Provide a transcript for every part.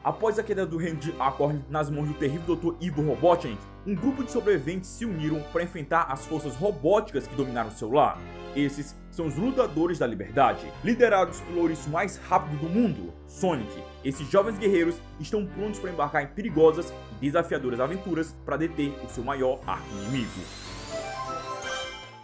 Após a queda do reino de Acorn nas mãos do terrível Dr. Ivo Robotnik, um grupo de sobreviventes se uniram para enfrentar as forças robóticas que dominaram seu lar. Esses são os Lutadores da Liberdade, liderados pelo ouriço mais rápido do mundo, Sonic. Esses jovens guerreiros estão prontos para embarcar em perigosas e desafiadoras aventuras para deter o seu maior arqui-inimigo.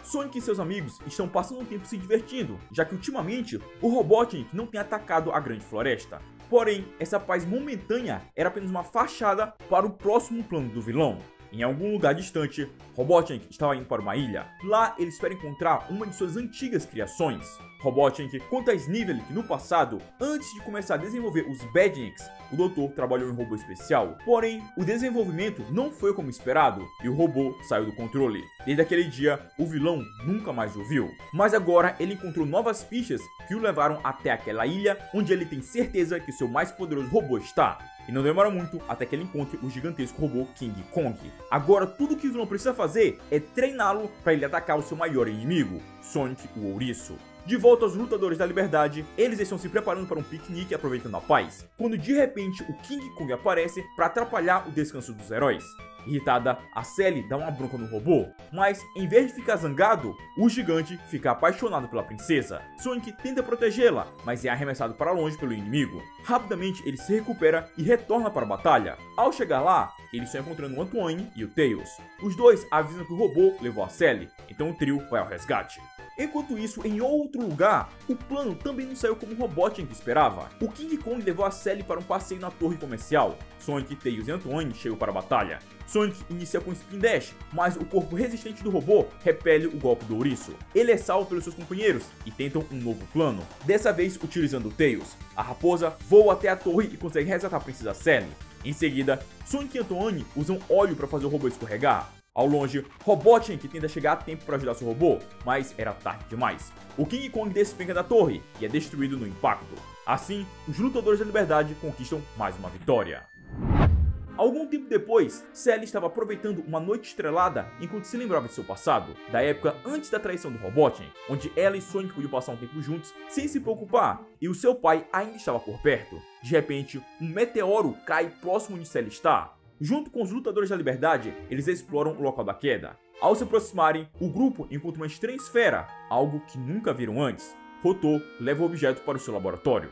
Sonic e seus amigos estão passando um tempo se divertindo, já que ultimamente o Robotnik não tem atacado a grande floresta. Porém, essa paz momentânea era apenas uma fachada para o próximo plano do vilão. Em algum lugar distante, Robotnik estava indo para uma ilha. Lá ele espera encontrar uma de suas antigas criações. Robotnik conta a Snively que no passado, antes de começar a desenvolver os Badniks, o doutor trabalhou em um robô especial. Porém, o desenvolvimento não foi como esperado e o robô saiu do controle. Desde aquele dia, o vilão nunca mais o viu. Mas agora ele encontrou novas pistas que o levaram até aquela ilha onde ele tem certeza que seu mais poderoso robô está. E não demora muito até que ele encontre o gigantesco robô King Kong. Agora tudo que o vilão precisa fazer é treiná-lo para ele atacar o seu maior inimigo, Sonic o Ouriço. De volta aos Lutadores da Liberdade, eles estão se preparando para um piquenique aproveitando a paz, quando de repente o King Kong aparece para atrapalhar o descanso dos heróis. Irritada, a Sally dá uma bronca no robô, mas em vez de ficar zangado, o gigante fica apaixonado pela princesa. Sonic tenta protegê-la, mas é arremessado para longe pelo inimigo. Rapidamente ele se recupera e retorna para a batalha. Ao chegar lá, eles estão encontrando o Antoine e o Tails. Os dois avisam que o robô levou a Sally, então o trio vai ao resgate. Enquanto isso, em outro lugar, o plano também não saiu como o Robotnik esperava. O King Kong levou a Sally para um passeio na torre comercial. Sonic, Tails e Antoine chegam para a batalha. Sonic inicia com Spin Dash, mas o corpo resistente do robô repele o golpe do ouriço. Ele é salvo pelos seus companheiros e tentam um novo plano, dessa vez utilizando o Tails. A raposa voa até a torre e consegue resgatar a princesa Sally. Em seguida, Sonic e Antoine usam óleo para fazer o robô escorregar. Ao longe, Robotnik tenta chegar a tempo para ajudar seu robô, mas era tarde demais. O King Kong despenca da torre e é destruído no impacto. Assim, os Lutadores da Liberdade conquistam mais uma vitória. Algum tempo depois, Sally estava aproveitando uma noite estrelada enquanto se lembrava de seu passado, da época antes da traição do Robotnik, onde ela e Sonic podiam passar um tempo juntos sem se preocupar, e o seu pai ainda estava por perto. De repente, um meteoro cai próximo onde Sally está. Junto com os Lutadores da Liberdade, eles exploram o local da queda. Ao se aproximarem, o grupo encontra uma estranha esfera, algo que nunca viram antes. Rotor leva o objeto para o seu laboratório.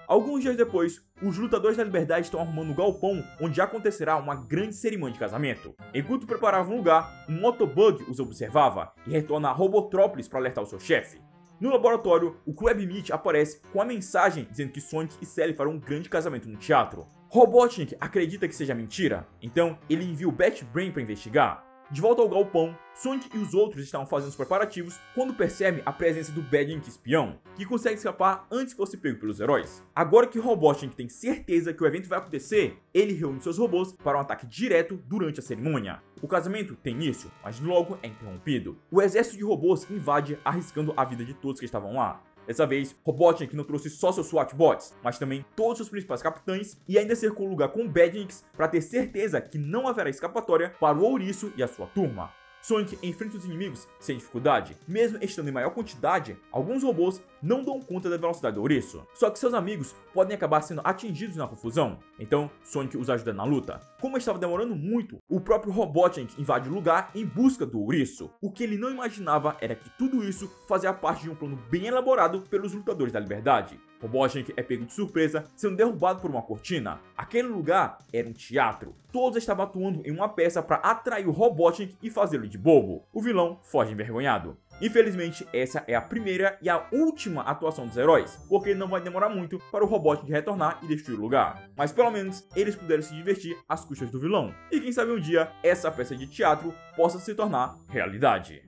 Alguns dias depois, os Lutadores da Liberdade estão arrumando um galpão onde acontecerá uma grande cerimônia de casamento. Enquanto preparavam o lugar, um Motobug os observava e retorna a Robotrópolis para alertar o seu chefe. No laboratório, o Crab Meat aparece com a mensagem dizendo que Sonic e Sally farão um grande casamento no teatro. Robotnik acredita que seja mentira, então ele envia o Bat Brain para investigar. De volta ao galpão, Sonic e os outros estavam fazendo os preparativos quando percebem a presença do Badnik espião, que consegue escapar antes que fosse pego pelos heróis. Agora que Robotnik tem certeza que o evento vai acontecer, ele reúne seus robôs para um ataque direto durante a cerimônia. O casamento tem início, mas logo é interrompido. O exército de robôs invade, arriscando a vida de todos que estavam lá. Dessa vez, Robotnik não trouxe só seus SWAT-bots, mas também todos seus principais capitães e ainda cercou o lugar com Badniks para ter certeza que não haverá escapatória para o Ouriço e a sua turma. Sonic enfrenta os inimigos sem dificuldade. Mesmo estando em maior quantidade, alguns robôs não dão conta da velocidade do ouriço. Só que seus amigos podem acabar sendo atingidos na confusão, então Sonic os ajuda na luta. Como estava demorando muito, o próprio Robotnik invade o lugar em busca do ouriço. O que ele não imaginava era que tudo isso fazia parte de um plano bem elaborado pelos Lutadores da Liberdade. Robotnik é pego de surpresa, sendo derrubado por uma cortina. Aquele lugar era um teatro. Todos estavam atuando em uma peça para atrair o Robotnik e fazê-lo de bobo. O vilão foge envergonhado. Infelizmente, essa é a primeira e a última atuação dos heróis, porque não vai demorar muito para o Robotnik retornar e destruir o lugar. Mas pelo menos eles puderam se divertir às custas do vilão. E quem sabe um dia essa peça de teatro possa se tornar realidade.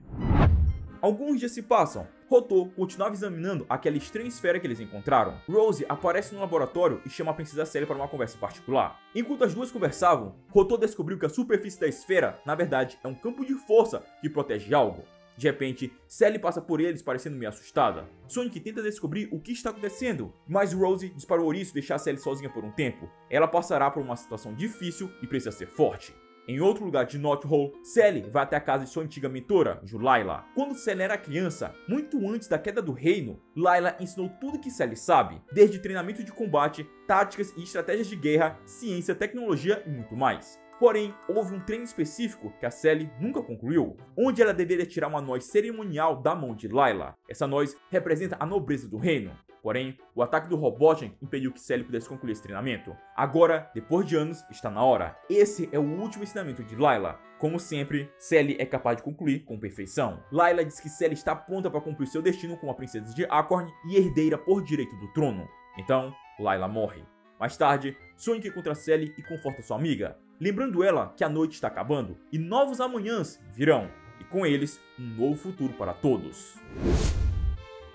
Alguns dias se passam. Rotor continuava examinando aquela estranha esfera que eles encontraram. Rose aparece no laboratório e chama a princesa Sally para uma conversa particular. Enquanto as duas conversavam, Rotor descobriu que a superfície da esfera, na verdade, é um campo de força que protege algo. De repente, Sally passa por eles parecendo meio assustada. Sonic tenta descobrir o que está acontecendo, mas Rose dispara o ouriço e deixa Sally sozinha por um tempo. Ela passará por uma situação difícil e precisa ser forte. Em outro lugar de Knothole, Sally vai até a casa de sua antiga mentora, Julayla. Quando Sally era criança, muito antes da queda do reino, Layla ensinou tudo que Sally sabe, desde treinamento de combate, táticas e estratégias de guerra, ciência, tecnologia e muito mais. Porém, houve um treino específico que a Sally nunca concluiu, onde ela deveria tirar uma noz cerimonial da mão de Layla. Essa noz representa a nobreza do reino. Porém, o ataque do Robotnik impediu que Sally pudesse concluir esse treinamento. Agora, depois de anos, está na hora. Esse é o último ensinamento de Layla. Como sempre, Sally é capaz de concluir com perfeição. Layla diz que Sally está pronta para cumprir seu destino como a princesa de Acorn e herdeira por direito do trono. Então, Layla morre. Mais tarde, Sonic encontra Sally e conforta sua amiga, lembrando ela que a noite está acabando e novos amanhãs virão, e com eles, um novo futuro para todos.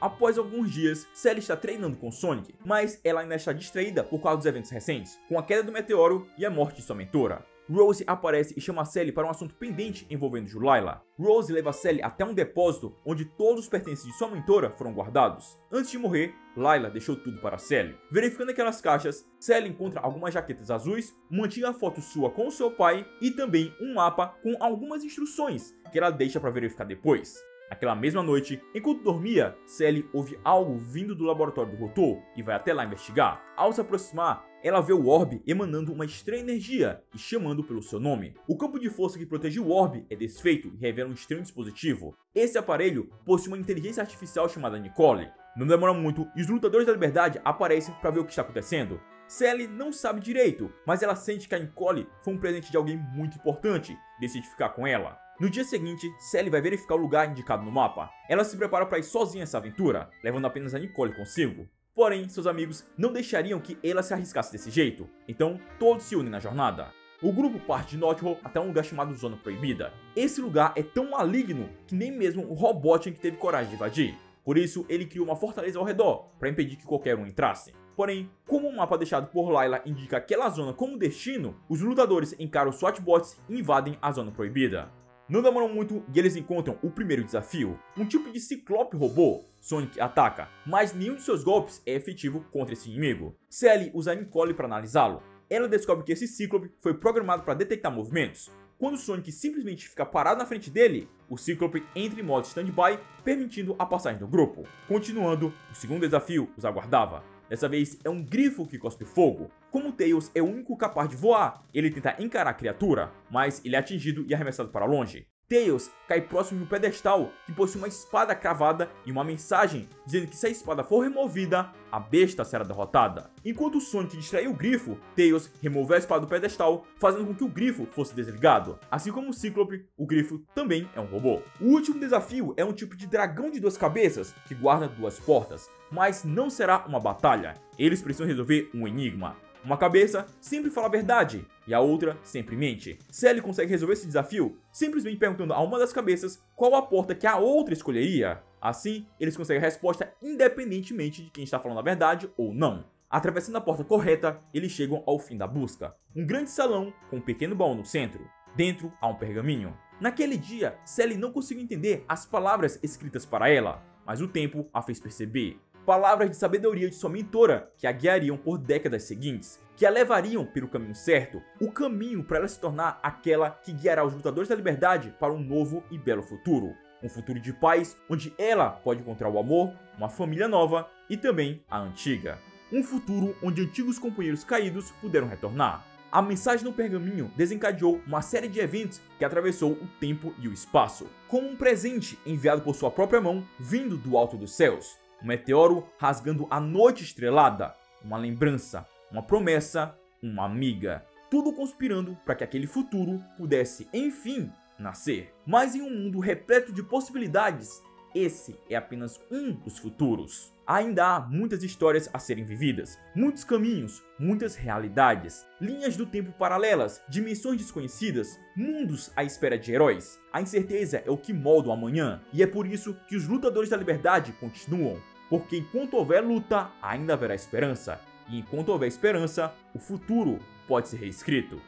Após alguns dias, Sally está treinando com Sonic, mas ela ainda está distraída por causa dos eventos recentes, com a queda do meteoro e a morte de sua mentora. Rose aparece e chama Sally para um assunto pendente envolvendo Julayla. Rose leva Sally até um depósito onde todos os pertences de sua mentora foram guardados. Antes de morrer, Layla deixou tudo para Sally. Verificando aquelas caixas, Sally encontra algumas jaquetas azuis, uma antiga foto sua com seu pai e também um mapa com algumas instruções que ela deixa para verificar depois. Naquela mesma noite, enquanto dormia, Sally ouve algo vindo do laboratório do Rotor e vai até lá investigar. Ao se aproximar, ela vê o orbe emanando uma estranha energia e chamando pelo seu nome. O campo de força que protege o orbe é desfeito e revela um estranho dispositivo. Esse aparelho possui uma inteligência artificial chamada Nicole. Não demora muito e os lutadores da liberdade aparecem para ver o que está acontecendo. Sally não sabe direito, mas ela sente que a Nicole foi um presente de alguém muito importante e decide ficar com ela. No dia seguinte, Sally vai verificar o lugar indicado no mapa. Ela se prepara para ir sozinha nessa aventura, levando apenas a Nicole consigo. Porém, seus amigos não deixariam que ela se arriscasse desse jeito, então todos se unem na jornada. O grupo parte de Knothole até um lugar chamado Zona Proibida. Esse lugar é tão maligno que nem mesmo o Robotnik teve coragem de invadir. Por isso, ele criou uma fortaleza ao redor, para impedir que qualquer um entrasse. Porém, como o mapa deixado por Layla indica aquela zona como destino, os lutadores encaram os SWAT-bots e invadem a Zona Proibida. Não demoram muito e eles encontram o primeiro desafio, um tipo de ciclope robô. Sonic ataca, mas nenhum de seus golpes é efetivo contra esse inimigo. Sally usa a Nicole para analisá-lo. Ela descobre que esse cíclope foi programado para detectar movimentos. Quando Sonic simplesmente fica parado na frente dele, o cíclope entra em modo stand-by, permitindo a passagem do grupo. Continuando, o segundo desafio os aguardava. Dessa vez é um grifo que cospe fogo. Como Tails é o único capaz de voar, ele tenta encarar a criatura, mas ele é atingido e arremessado para longe. Tails cai próximo de um pedestal que possui uma espada cravada e uma mensagem dizendo que se a espada for removida, a besta será derrotada. Enquanto Sonic distraiu o grifo, Tails removeu a espada do pedestal, fazendo com que o grifo fosse desligado. Assim como o Cíclope, o grifo também é um robô. O último desafio é um tipo de dragão de duas cabeças que guarda duas portas, mas não será uma batalha. Eles precisam resolver um enigma. Uma cabeça sempre fala a verdade e a outra sempre mente. Sally consegue resolver esse desafio simplesmente perguntando a uma das cabeças qual a porta que a outra escolheria. Assim, eles conseguem a resposta independentemente de quem está falando a verdade ou não. Atravessando a porta correta, eles chegam ao fim da busca. Um grande salão com um pequeno baú no centro. Dentro há um pergaminho. Naquele dia, Sally não conseguiu entender as palavras escritas para ela, mas o tempo a fez perceber. Palavras de sabedoria de sua mentora que a guiariam por décadas seguintes, que a levariam pelo caminho certo, o caminho para ela se tornar aquela que guiará os lutadores da liberdade para um novo e belo futuro. Um futuro de paz, onde ela pode encontrar o amor, uma família nova e também a antiga. Um futuro onde antigos companheiros caídos puderam retornar. A mensagem no pergaminho desencadeou uma série de eventos que atravessou o tempo e o espaço, como um presente enviado por sua própria mão vindo do alto dos céus. Um meteoro rasgando a noite estrelada, uma lembrança, uma promessa, uma amiga. Tudo conspirando para que aquele futuro pudesse, enfim, nascer. Mas em um mundo repleto de possibilidades, esse é apenas um dos futuros. Ainda há muitas histórias a serem vividas, muitos caminhos, muitas realidades, linhas do tempo paralelas, dimensões desconhecidas, mundos à espera de heróis. A incerteza é o que molda o amanhã, e é por isso que os lutadores da liberdade continuam. Porque enquanto houver luta, ainda haverá esperança. E enquanto houver esperança, o futuro pode ser reescrito.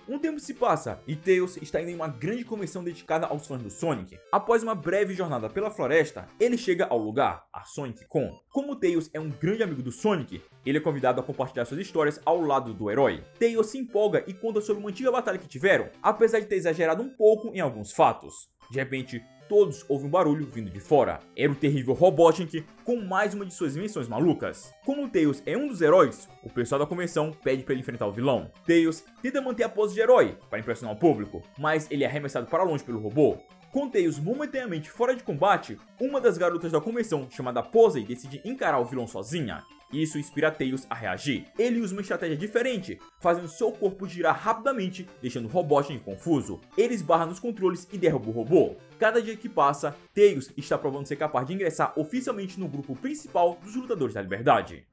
Um tempo se passa e Tails está indo em uma grande convenção dedicada aos fãs do Sonic. Após uma breve jornada pela floresta, ele chega ao lugar, a Sonic Con. Como Tails é um grande amigo do Sonic, ele é convidado a compartilhar suas histórias ao lado do herói. Tails se empolga e conta sobre uma antiga batalha que tiveram, apesar de ter exagerado um pouco em alguns fatos. De repente, todos ouvem um barulho vindo de fora. Era o terrível Robotnik com mais uma de suas invenções malucas. Como Tails é um dos heróis, o pessoal da convenção pede para ele enfrentar o vilão. Tails tenta manter a pose de herói para impressionar o público, mas ele é arremessado para longe pelo robô. Com Tails momentaneamente fora de combate, uma das garotas da convenção, chamada Posey, decide encarar o vilão sozinha. Isso inspira Tails a reagir. Ele usa uma estratégia diferente, fazendo seu corpo girar rapidamente, deixando o Robotnik confuso. Ele esbarra nos controles e derruba o robô. Cada dia que passa, Tails está provando ser capaz de ingressar oficialmente no grupo principal dos Lutadores da Liberdade.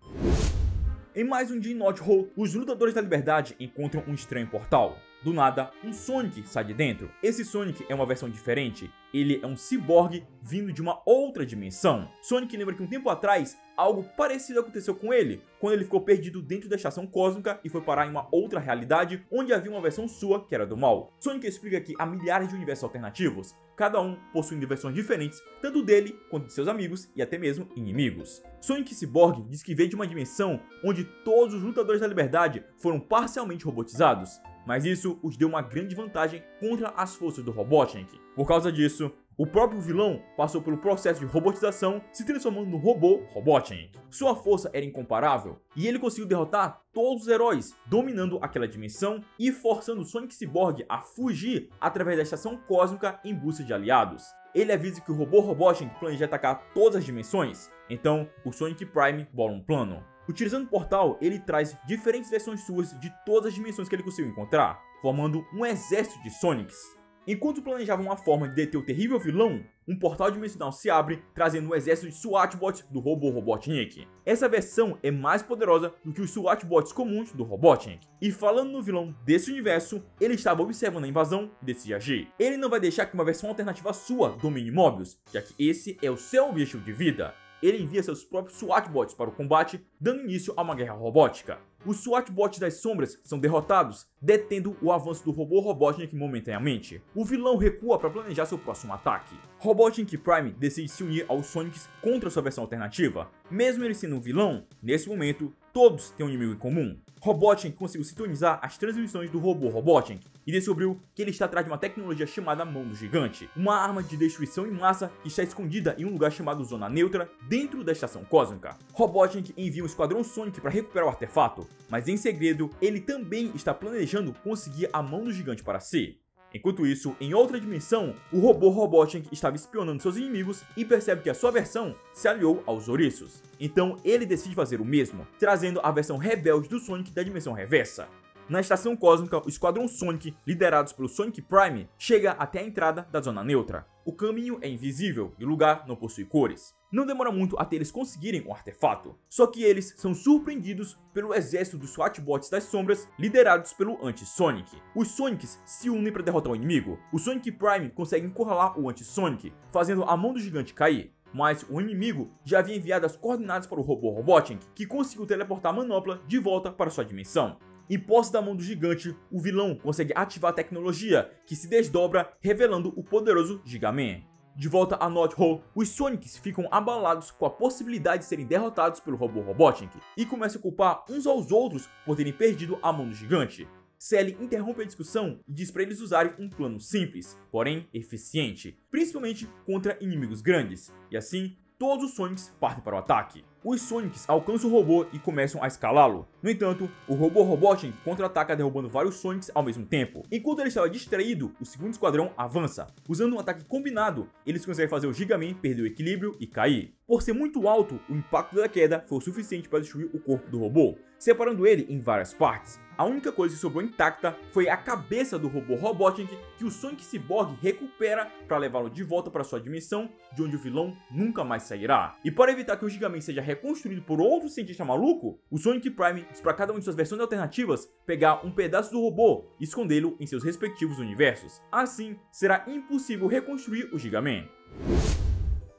Em mais um dia em Knot Hole, os Lutadores da Liberdade encontram um estranho portal. Do nada, um Sonic sai de dentro. Esse Sonic é uma versão diferente. Ele é um ciborgue vindo de uma outra dimensão. Sonic lembra que um tempo atrás, algo parecido aconteceu com ele, quando ele ficou perdido dentro da estação cósmica e foi parar em uma outra realidade, onde havia uma versão sua que era do mal. Sonic explica que há milhares de universos alternativos, cada um possuindo versões diferentes, tanto dele quanto de seus amigos e até mesmo inimigos. Sonic Cyborg diz que veio de uma dimensão onde todos os Lutadores da Liberdade foram parcialmente robotizados, mas isso os deu uma grande vantagem contra as forças do Robotnik. Por causa disso, o próprio vilão passou pelo processo de robotização, se transformando no robô Robotnik. Sua força era incomparável, e ele conseguiu derrotar todos os heróis, dominando aquela dimensão e forçando o Sonic Cyborg a fugir através da estação cósmica em busca de aliados. Ele avisa que o robô Robotnik planeja atacar todas as dimensões, então o Sonic Prime bola um plano. Utilizando o portal, ele traz diferentes versões suas de todas as dimensões que ele conseguiu encontrar, formando um exército de Sonics. Enquanto planejavam uma forma de deter o terrível vilão, um portal dimensional se abre, trazendo um exército de SWAT-bots do robô Robotnik. Essa versão é mais poderosa do que os SWAT-bots comuns do Robotnik. E falando no vilão desse universo, ele estava observando a invasão e decide agir. Ele não vai deixar que uma versão alternativa sua domine Mobius, já que esse é o seu objetivo de vida. Ele envia seus próprios SWAT-bots para o combate, dando início a uma guerra robótica. Os SWAT-bots das sombras são derrotados, detendo o avanço do robô Robotnik momentaneamente. O vilão recua para planejar seu próximo ataque. Robotnik Prime decide se unir aos Sonics contra sua versão alternativa. Mesmo ele sendo um vilão, nesse momento, todos têm um inimigo em comum. Robotnik conseguiu sintonizar as transmissões do robô Robotnik e descobriu que ele está atrás de uma tecnologia chamada Mão do Gigante, uma arma de destruição em massa que está escondida em um lugar chamado Zona Neutra, dentro da estação cósmica. Robotnik envia um esquadrão Sonic para recuperar o artefato, mas em segredo, ele também está planejando conseguir a Mão do Gigante para si. Enquanto isso, em outra dimensão, o robô Robotnik estava espionando seus inimigos e percebe que a sua versão se aliou aos ouriços. Então ele decide fazer o mesmo, trazendo a versão rebelde do Sonic da dimensão reversa. Na estação cósmica, o esquadrão Sonic, liderados pelo Sonic Prime, chega até a entrada da Zona Neutra. O caminho é invisível e o lugar não possui cores. Não demora muito até eles conseguirem o artefato, só que eles são surpreendidos pelo exército dos SWAT-bots das sombras, liderados pelo Anti-Sonic. Os Sonics se unem para derrotar o inimigo. O Sonic Prime consegue encurralar o Anti-Sonic, fazendo a Mão do Gigante cair. Mas o inimigo já havia enviado as coordenadas para o robô Robotnik, que conseguiu teleportar a manopla de volta para sua dimensão. Em posse da Mão do Gigante, o vilão consegue ativar a tecnologia, que se desdobra, revelando o poderoso Gigaman. De volta a Knot Hole, os Sonics ficam abalados com a possibilidade de serem derrotados pelo robô Robotnik e começam a culpar uns aos outros por terem perdido a Mão do Gigante. Sally interrompe a discussão e diz para eles usarem um plano simples, porém eficiente, principalmente contra inimigos grandes, e assim todos os Sonics partem para o ataque. Os Sonics alcançam o robô e começam a escalá-lo. No entanto, o robô Robotnik contra-ataca derrubando vários Sonics ao mesmo tempo. Enquanto ele estava distraído, o segundo esquadrão avança. Usando um ataque combinado, eles conseguem fazer o Gigaman perder o equilíbrio e cair. Por ser muito alto, o impacto da queda foi o suficiente para destruir o corpo do robô, separando ele em várias partes. A única coisa que sobrou intacta foi a cabeça do robô Robotnik, que o Sonic Cyborg recupera para levá-lo de volta para sua dimensão, de onde o vilão nunca mais sairá. E para evitar que o Gigaman seja reconstruído por outro cientista maluco, o Sonic Prime diz para cada uma de suas versões alternativas pegar um pedaço do robô e escondê-lo em seus respectivos universos. Assim, será impossível reconstruir o Gigaman.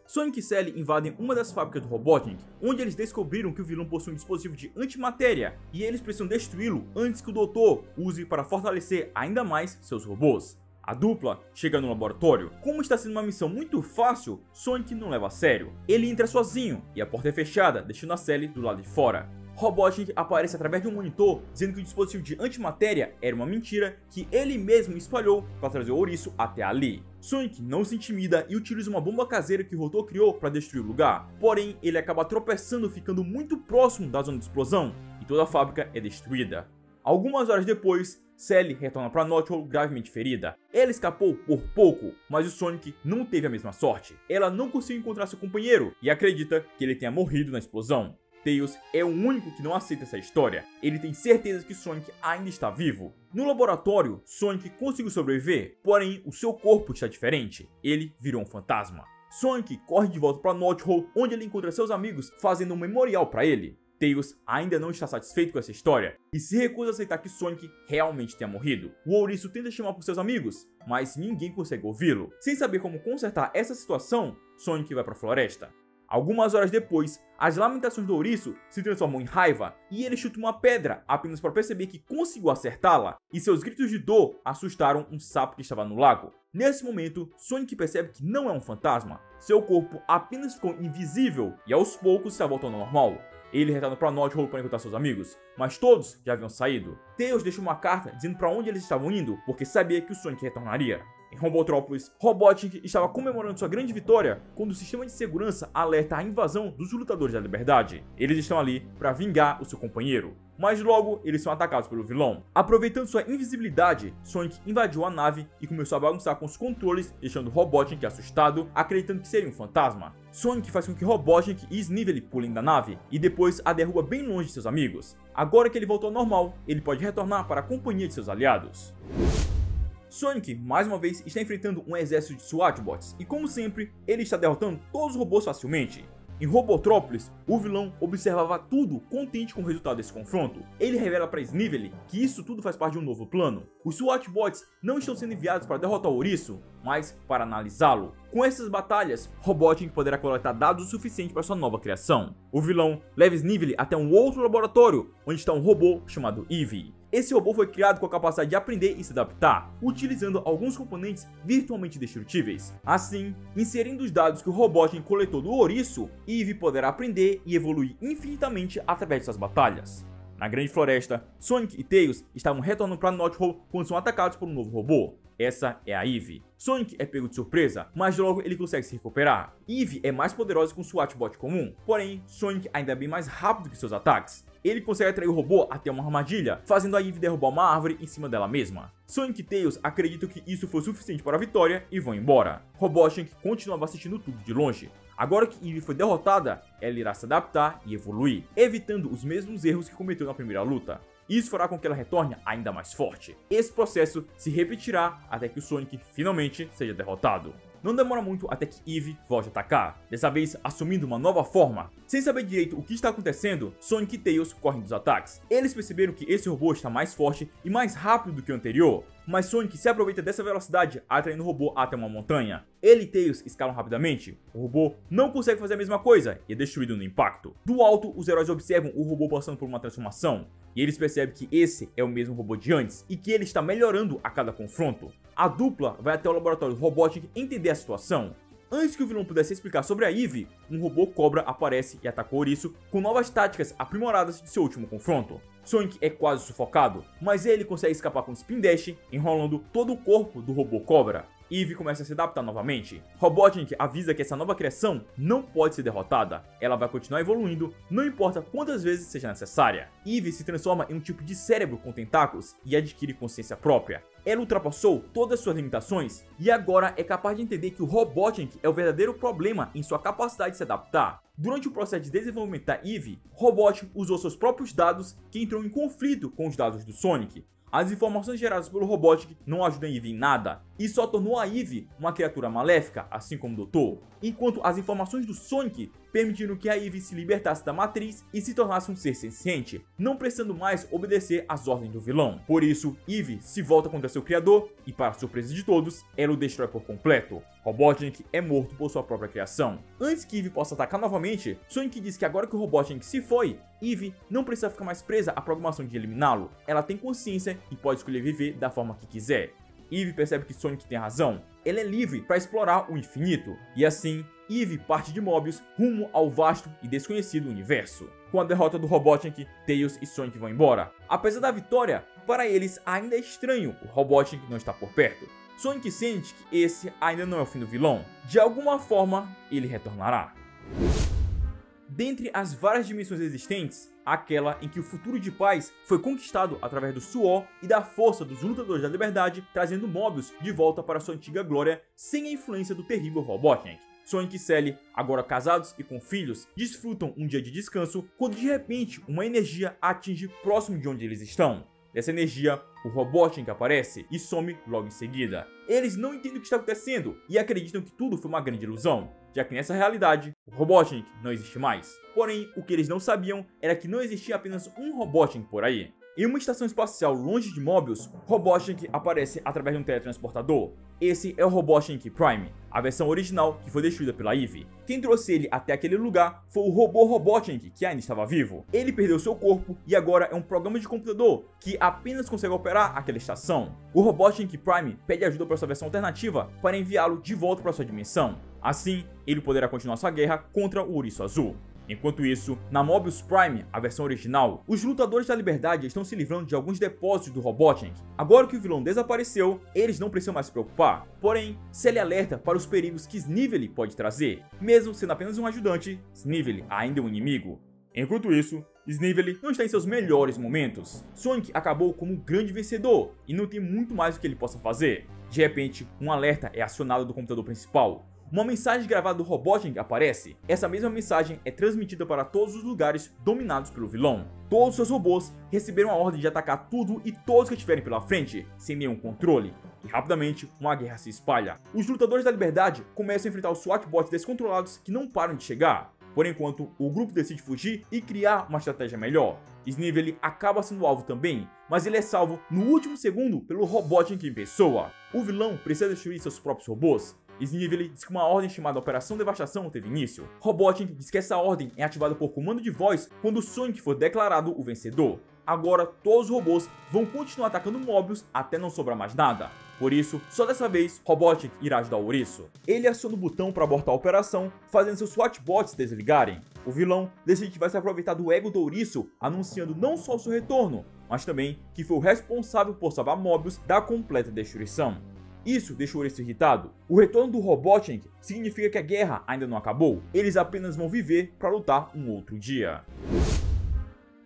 Sonic e Sally invadem uma das fábricas do Robotnik, onde eles descobriram que o vilão possui um dispositivo de antimatéria e eles precisam destruí-lo antes que o doutor use para fortalecer ainda mais seus robôs. A dupla chega no laboratório. Como está sendo uma missão muito fácil, Sonic não leva a sério. Ele entra sozinho e a porta é fechada, deixando a Sally do lado de fora. Robotnik aparece através de um monitor dizendo que o dispositivo de antimatéria era uma mentira que ele mesmo espalhou para trazer o ouriço até ali. Sonic não se intimida e utiliza uma bomba caseira que o Rotor criou para destruir o lugar, porém ele acaba tropeçando ficando muito próximo da zona de explosão e toda a fábrica é destruída. Algumas horas depois, Sally retorna para Knothole gravemente ferida. Ela escapou por pouco, mas o Sonic não teve a mesma sorte. Ela não conseguiu encontrar seu companheiro e acredita que ele tenha morrido na explosão. Tails é o único que não aceita essa história. Ele tem certeza que Sonic ainda está vivo. No laboratório, Sonic conseguiu sobreviver, porém o seu corpo está diferente. Ele virou um fantasma. Sonic corre de volta para Knothole, onde ele encontra seus amigos fazendo um memorial para ele. Tails ainda não está satisfeito com essa história e se recusa a aceitar que Sonic realmente tenha morrido. O ouriço tenta chamar por seus amigos, mas ninguém consegue ouvi-lo. Sem saber como consertar essa situação, Sonic vai para a floresta. Algumas horas depois, as lamentações do ouriço se transformam em raiva e ele chuta uma pedra apenas para perceber que conseguiu acertá-la, e seus gritos de dor assustaram um sapo que estava no lago. Nesse momento, Sonic percebe que não é um fantasma, seu corpo apenas ficou invisível e aos poucos está voltando ao normal. Ele retorna para Knothole para encontrar seus amigos, mas todos já haviam saído. Tails deixa uma carta dizendo para onde eles estavam indo, porque sabia que o Sonic retornaria. Em Robotrópolis, Robotnik estava comemorando sua grande vitória quando o sistema de segurança alerta a invasão dos Lutadores da Liberdade. Eles estão ali para vingar o seu companheiro, mas logo eles são atacados pelo vilão. Aproveitando sua invisibilidade, Sonic invadiu a nave e começou a bagunçar com os controles, deixando Robotnik assustado, acreditando que seria um fantasma. Sonic faz com que Robotnik e Snively pulem da nave e depois a derruba bem longe de seus amigos. Agora que ele voltou ao normal, ele pode retornar para a companhia de seus aliados. Sonic, mais uma vez, está enfrentando um exército de SWAT-bots e, como sempre, ele está derrotando todos os robôs facilmente. Em Robotrópolis, o vilão observava tudo contente com o resultado desse confronto. Ele revela para Snively que isso tudo faz parte de um novo plano. Os SWAT-bots não estão sendo enviados para derrotar o ouriço, mas para analisá-lo. Com essas batalhas, Robotnik poderá coletar dados o suficiente para sua nova criação. O vilão leva Snively até um outro laboratório, onde está um robô chamado Eevee. Esse robô foi criado com a capacidade de aprender e se adaptar, utilizando alguns componentes virtualmente destrutíveis. Assim, inserindo os dados que o Robotnik coletou do ouriço, Eevee poderá aprender e evoluir infinitamente através de suas batalhas. Na Grande Floresta, Sonic e Tails estavam retornando para Knothole quando são atacados por um novo robô. Essa é a Eevee. Sonic é pego de surpresa, mas logo ele consegue se recuperar. Eevee é mais poderosa que um SWAT-bot comum, porém Sonic ainda é bem mais rápido que seus ataques. Ele consegue atrair o robô até uma armadilha, fazendo a Eevee derrubar uma árvore em cima dela mesma. Sonic e Tails acreditam que isso foi suficiente para a vitória e vão embora. Robotnik continuava assistindo tudo de longe. Agora que Eevee foi derrotada, ela irá se adaptar e evoluir, evitando os mesmos erros que cometeu na primeira luta. Isso fará com que ela retorne ainda mais forte. Esse processo se repetirá até que o Sonic finalmente seja derrotado. Não demora muito até que Eevee volte a atacar, dessa vez assumindo uma nova forma. Sem saber direito o que está acontecendo, Sonic e Tails correm dos ataques. Eles perceberam que esse robô está mais forte e mais rápido do que o anterior, mas Sonic se aproveita dessa velocidade, atraindo o robô até uma montanha. Ele e Tails escalam rapidamente. O robô não consegue fazer a mesma coisa e é destruído no impacto. Do alto, os heróis observam o robô passando por uma transformação, e eles percebem que esse é o mesmo robô de antes e que ele está melhorando a cada confronto. A dupla vai até o laboratório do Robotnik entender a situação. Antes que o vilão pudesse explicar sobre a Eevee, um robô cobra aparece e ataca o ouriço com novas táticas aprimoradas de seu último confronto. Sonic é quase sufocado, mas ele consegue escapar com um Spin Dash, enrolando todo o corpo do robô cobra. Eevee começa a se adaptar novamente. Robotnik avisa que essa nova criação não pode ser derrotada. Ela vai continuar evoluindo, não importa quantas vezes seja necessária. Eevee se transforma em um tipo de cérebro com tentáculos e adquire consciência própria. Ela ultrapassou todas suas limitações e agora é capaz de entender que o Robotnik é o verdadeiro problema em sua capacidade de se adaptar. Durante o processo de desenvolvimento da Eevee, Robotnik usou seus próprios dados que entrou em conflito com os dados do Sonic. As informações geradas pelo Robotnik não ajudam a Eevee em nada. e só tornou a Eve uma criatura maléfica, assim como o Dr. Enquanto as informações do Sonic permitiram que a Eve se libertasse da matriz e se tornasse um ser senciente, não precisando mais obedecer às ordens do vilão. Por isso, Eve se volta contra seu criador e, para surpresa de todos, ela o destrói por completo. Robotnik é morto por sua própria criação. Antes que Eve possa atacar novamente, Sonic diz que agora que o Robotnik se foi, Eve não precisa ficar mais presa à programação de eliminá-lo. Ela tem consciência e pode escolher viver da forma que quiser. Eve percebe que Sonic tem razão. Ela é livre para explorar o infinito. E assim, Eve parte de Mobius rumo ao vasto e desconhecido universo. Com a derrota do Robotnik, Tails e Sonic vão embora. Apesar da vitória, para eles ainda é estranho o Robotnik não estar por perto. Sonic sente que esse ainda não é o fim do vilão. De alguma forma, ele retornará. Dentre as várias dimensões existentes, aquela em que o futuro de paz foi conquistado através do suor e da força dos lutadores da liberdade, trazendo Mobius de volta para sua antiga glória sem a influência do terrível Robotnik. Sonic e Sally, agora casados e com filhos, desfrutam um dia de descanso quando de repente uma energia atinge próximo de onde eles estão. Dessa energia, o Robotnik aparece e some logo em seguida. Eles não entendem o que está acontecendo e acreditam que tudo foi uma grande ilusão, já que nessa realidade, o Robotnik não existe mais. Porém, o que eles não sabiam era que não existia apenas um Robotnik por aí. Em uma estação espacial longe de Mobius, Robotnik aparece através de um teletransportador. Esse é o Robotnik Prime, a versão original que foi destruída pela Eve. Quem trouxe ele até aquele lugar foi o robô Robotnik, que ainda estava vivo. Ele perdeu seu corpo e agora é um programa de computador que apenas consegue operar aquela estação. O Robotnik Prime pede ajuda para sua versão alternativa para enviá-lo de volta para sua dimensão. Assim, ele poderá continuar sua guerra contra o Ouriço Azul. Enquanto isso, na Mobius Prime, a versão original, os lutadores da liberdade estão se livrando de alguns depósitos do Robotnik. Agora que o vilão desapareceu, eles não precisam mais se preocupar. Porém, Sally alerta para os perigos que Snively pode trazer. Mesmo sendo apenas um ajudante, Snively ainda é um inimigo. Enquanto isso, Snively não está em seus melhores momentos. Sonic acabou como um grande vencedor e não tem muito mais o que ele possa fazer. De repente, um alerta é acionado do computador principal. Uma mensagem gravada do Robotnik aparece. Essa mesma mensagem é transmitida para todos os lugares dominados pelo vilão. Todos os seus robôs receberam a ordem de atacar tudo e todos que estiverem pela frente, sem nenhum controle. E rapidamente, uma guerra se espalha. Os lutadores da liberdade começam a enfrentar os SWAT-bots descontrolados que não param de chegar. Por enquanto, o grupo decide fugir e criar uma estratégia melhor. Snively acaba sendo alvo também, mas ele é salvo no último segundo pelo Robotnik em pessoa. O vilão precisa destruir seus próprios robôs. Snively diz que uma ordem chamada Operação Devastação teve início. Robotnik diz que essa ordem é ativada por comando de voz quando Sonic for declarado o vencedor. Agora, todos os robôs vão continuar atacando Mobius até não sobrar mais nada. Por isso, só dessa vez, Robotnik irá ajudar o Ouriço. Ele aciona o botão para abortar a operação, fazendo seus SWAT-bots desligarem. O vilão decide que vai se aproveitar do ego do Ouriço, anunciando não só o seu retorno, mas também que foi o responsável por salvar Mobius da completa destruição. Isso deixa o Ouriço irritado. O retorno do Robotnik significa que a guerra ainda não acabou. Eles apenas vão viver para lutar um outro dia.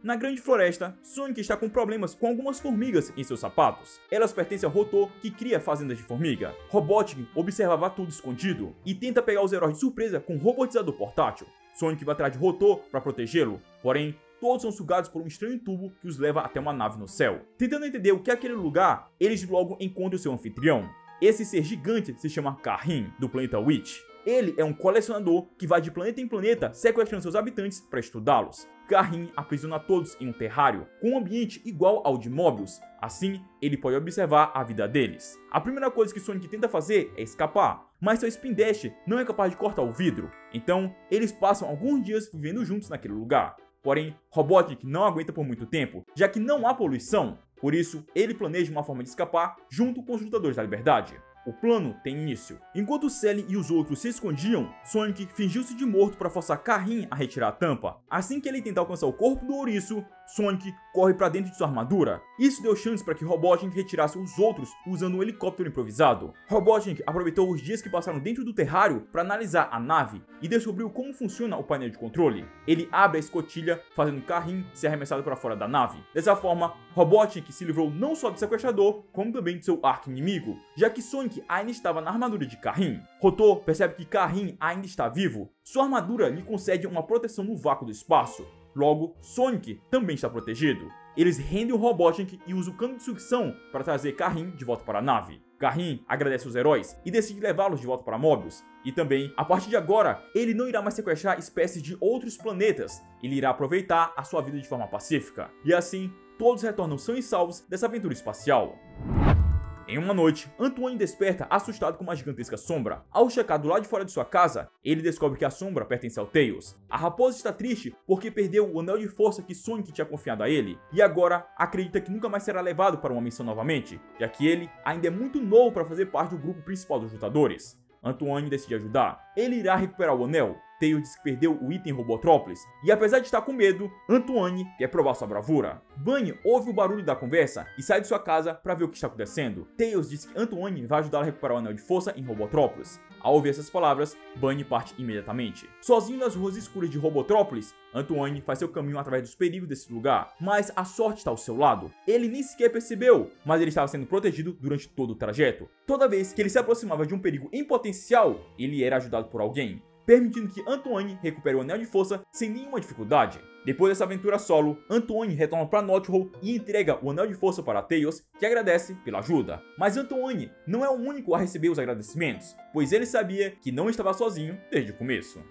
Na Grande Floresta, Sonic está com problemas com algumas formigas em seus sapatos. Elas pertencem ao Rotor, que cria fazendas de formiga. Robotnik observava tudo escondido e tenta pegar os heróis de surpresa com um robotizador portátil. Sonic vai atrás de Rotor para protegê-lo, porém, todos são sugados por um estranho tubo que os leva até uma nave no céu. Tentando entender o que é aquele lugar, eles logo encontram seu anfitrião. Esse ser gigante se chama Karin, do planeta Witch. Ele é um colecionador que vai de planeta em planeta sequestrando seus habitantes para estudá-los. Karin aprisiona todos em um terrário, com um ambiente igual ao de Mobius. Assim, ele pode observar a vida deles. A primeira coisa que Sonic tenta fazer é escapar, mas seu Spin Dash não é capaz de cortar o vidro. Então, eles passam alguns dias vivendo juntos naquele lugar. Porém, Robotnik não aguenta por muito tempo, já que não há poluição. Por isso, ele planeja uma forma de escapar junto com os lutadores da liberdade. O plano tem início. Enquanto Sally e os outros se escondiam, Sonic fingiu-se de morto para forçar Karin a retirar a tampa. Assim que ele tenta alcançar o corpo do Ouriço, Sonic corre para dentro de sua armadura. Isso deu chance para que Robotnik retirasse os outros usando um helicóptero improvisado. Robotnik aproveitou os dias que passaram dentro do terrário para analisar a nave e descobriu como funciona o painel de controle. Ele abre a escotilha, fazendo Karin ser arremessado para fora da nave. Dessa forma, Robotnik se livrou não só do sequestrador, como também de seu arqui-inimigo, já que Sonic ainda estava na armadura de Karin. Rotor percebe que Karin ainda está vivo. Sua armadura lhe concede uma proteção no vácuo do espaço. Logo, Sonic também está protegido. eles rendem o Robotnik e usam o cano de sucção para trazer Karin de volta para a nave. Karin agradece os heróis e decide levá-los de volta para Mobius. E também, a partir de agora, ele não irá mais sequestrar espécies de outros planetas. Ele irá aproveitar a sua vida de forma pacífica. E assim, todos retornam sãos e salvos dessa aventura espacial. Em uma noite, Antoine desperta assustado com uma gigantesca sombra. Ao checar do lado de fora de sua casa, ele descobre que a sombra pertence ao Tails. A raposa está triste porque perdeu o anel de força que Sonic tinha confiado a ele, e agora acredita que nunca mais será levado para uma missão novamente, já que ele ainda é muito novo para fazer parte do grupo principal dos lutadores. Antoine decide ajudar. Ele irá recuperar o anel. Tails diz que perdeu o item Robotrópolis, e apesar de estar com medo, Antoine quer provar sua bravura. Bunny ouve o barulho da conversa e sai de sua casa para ver o que está acontecendo. Tails diz que Antoine vai ajudá-lo a recuperar o anel de força em Robotrópolis. Ao ouvir essas palavras, Bunny parte imediatamente. Sozinho nas ruas escuras de Robotrópolis, Antoine faz seu caminho através dos perigos desse lugar, mas a sorte está ao seu lado. Ele nem sequer percebeu, mas ele estava sendo protegido durante todo o trajeto. Toda vez que ele se aproximava de um perigo em potencial, ele era ajudado por alguém, permitindo que Antoine recupere o anel de força sem nenhuma dificuldade. Depois dessa aventura solo, Antoine retorna para Nothole e entrega o anel de força para Tails, que agradece pela ajuda. Mas Antoine não é o único a receber os agradecimentos, pois ele sabia que não estava sozinho desde o começo.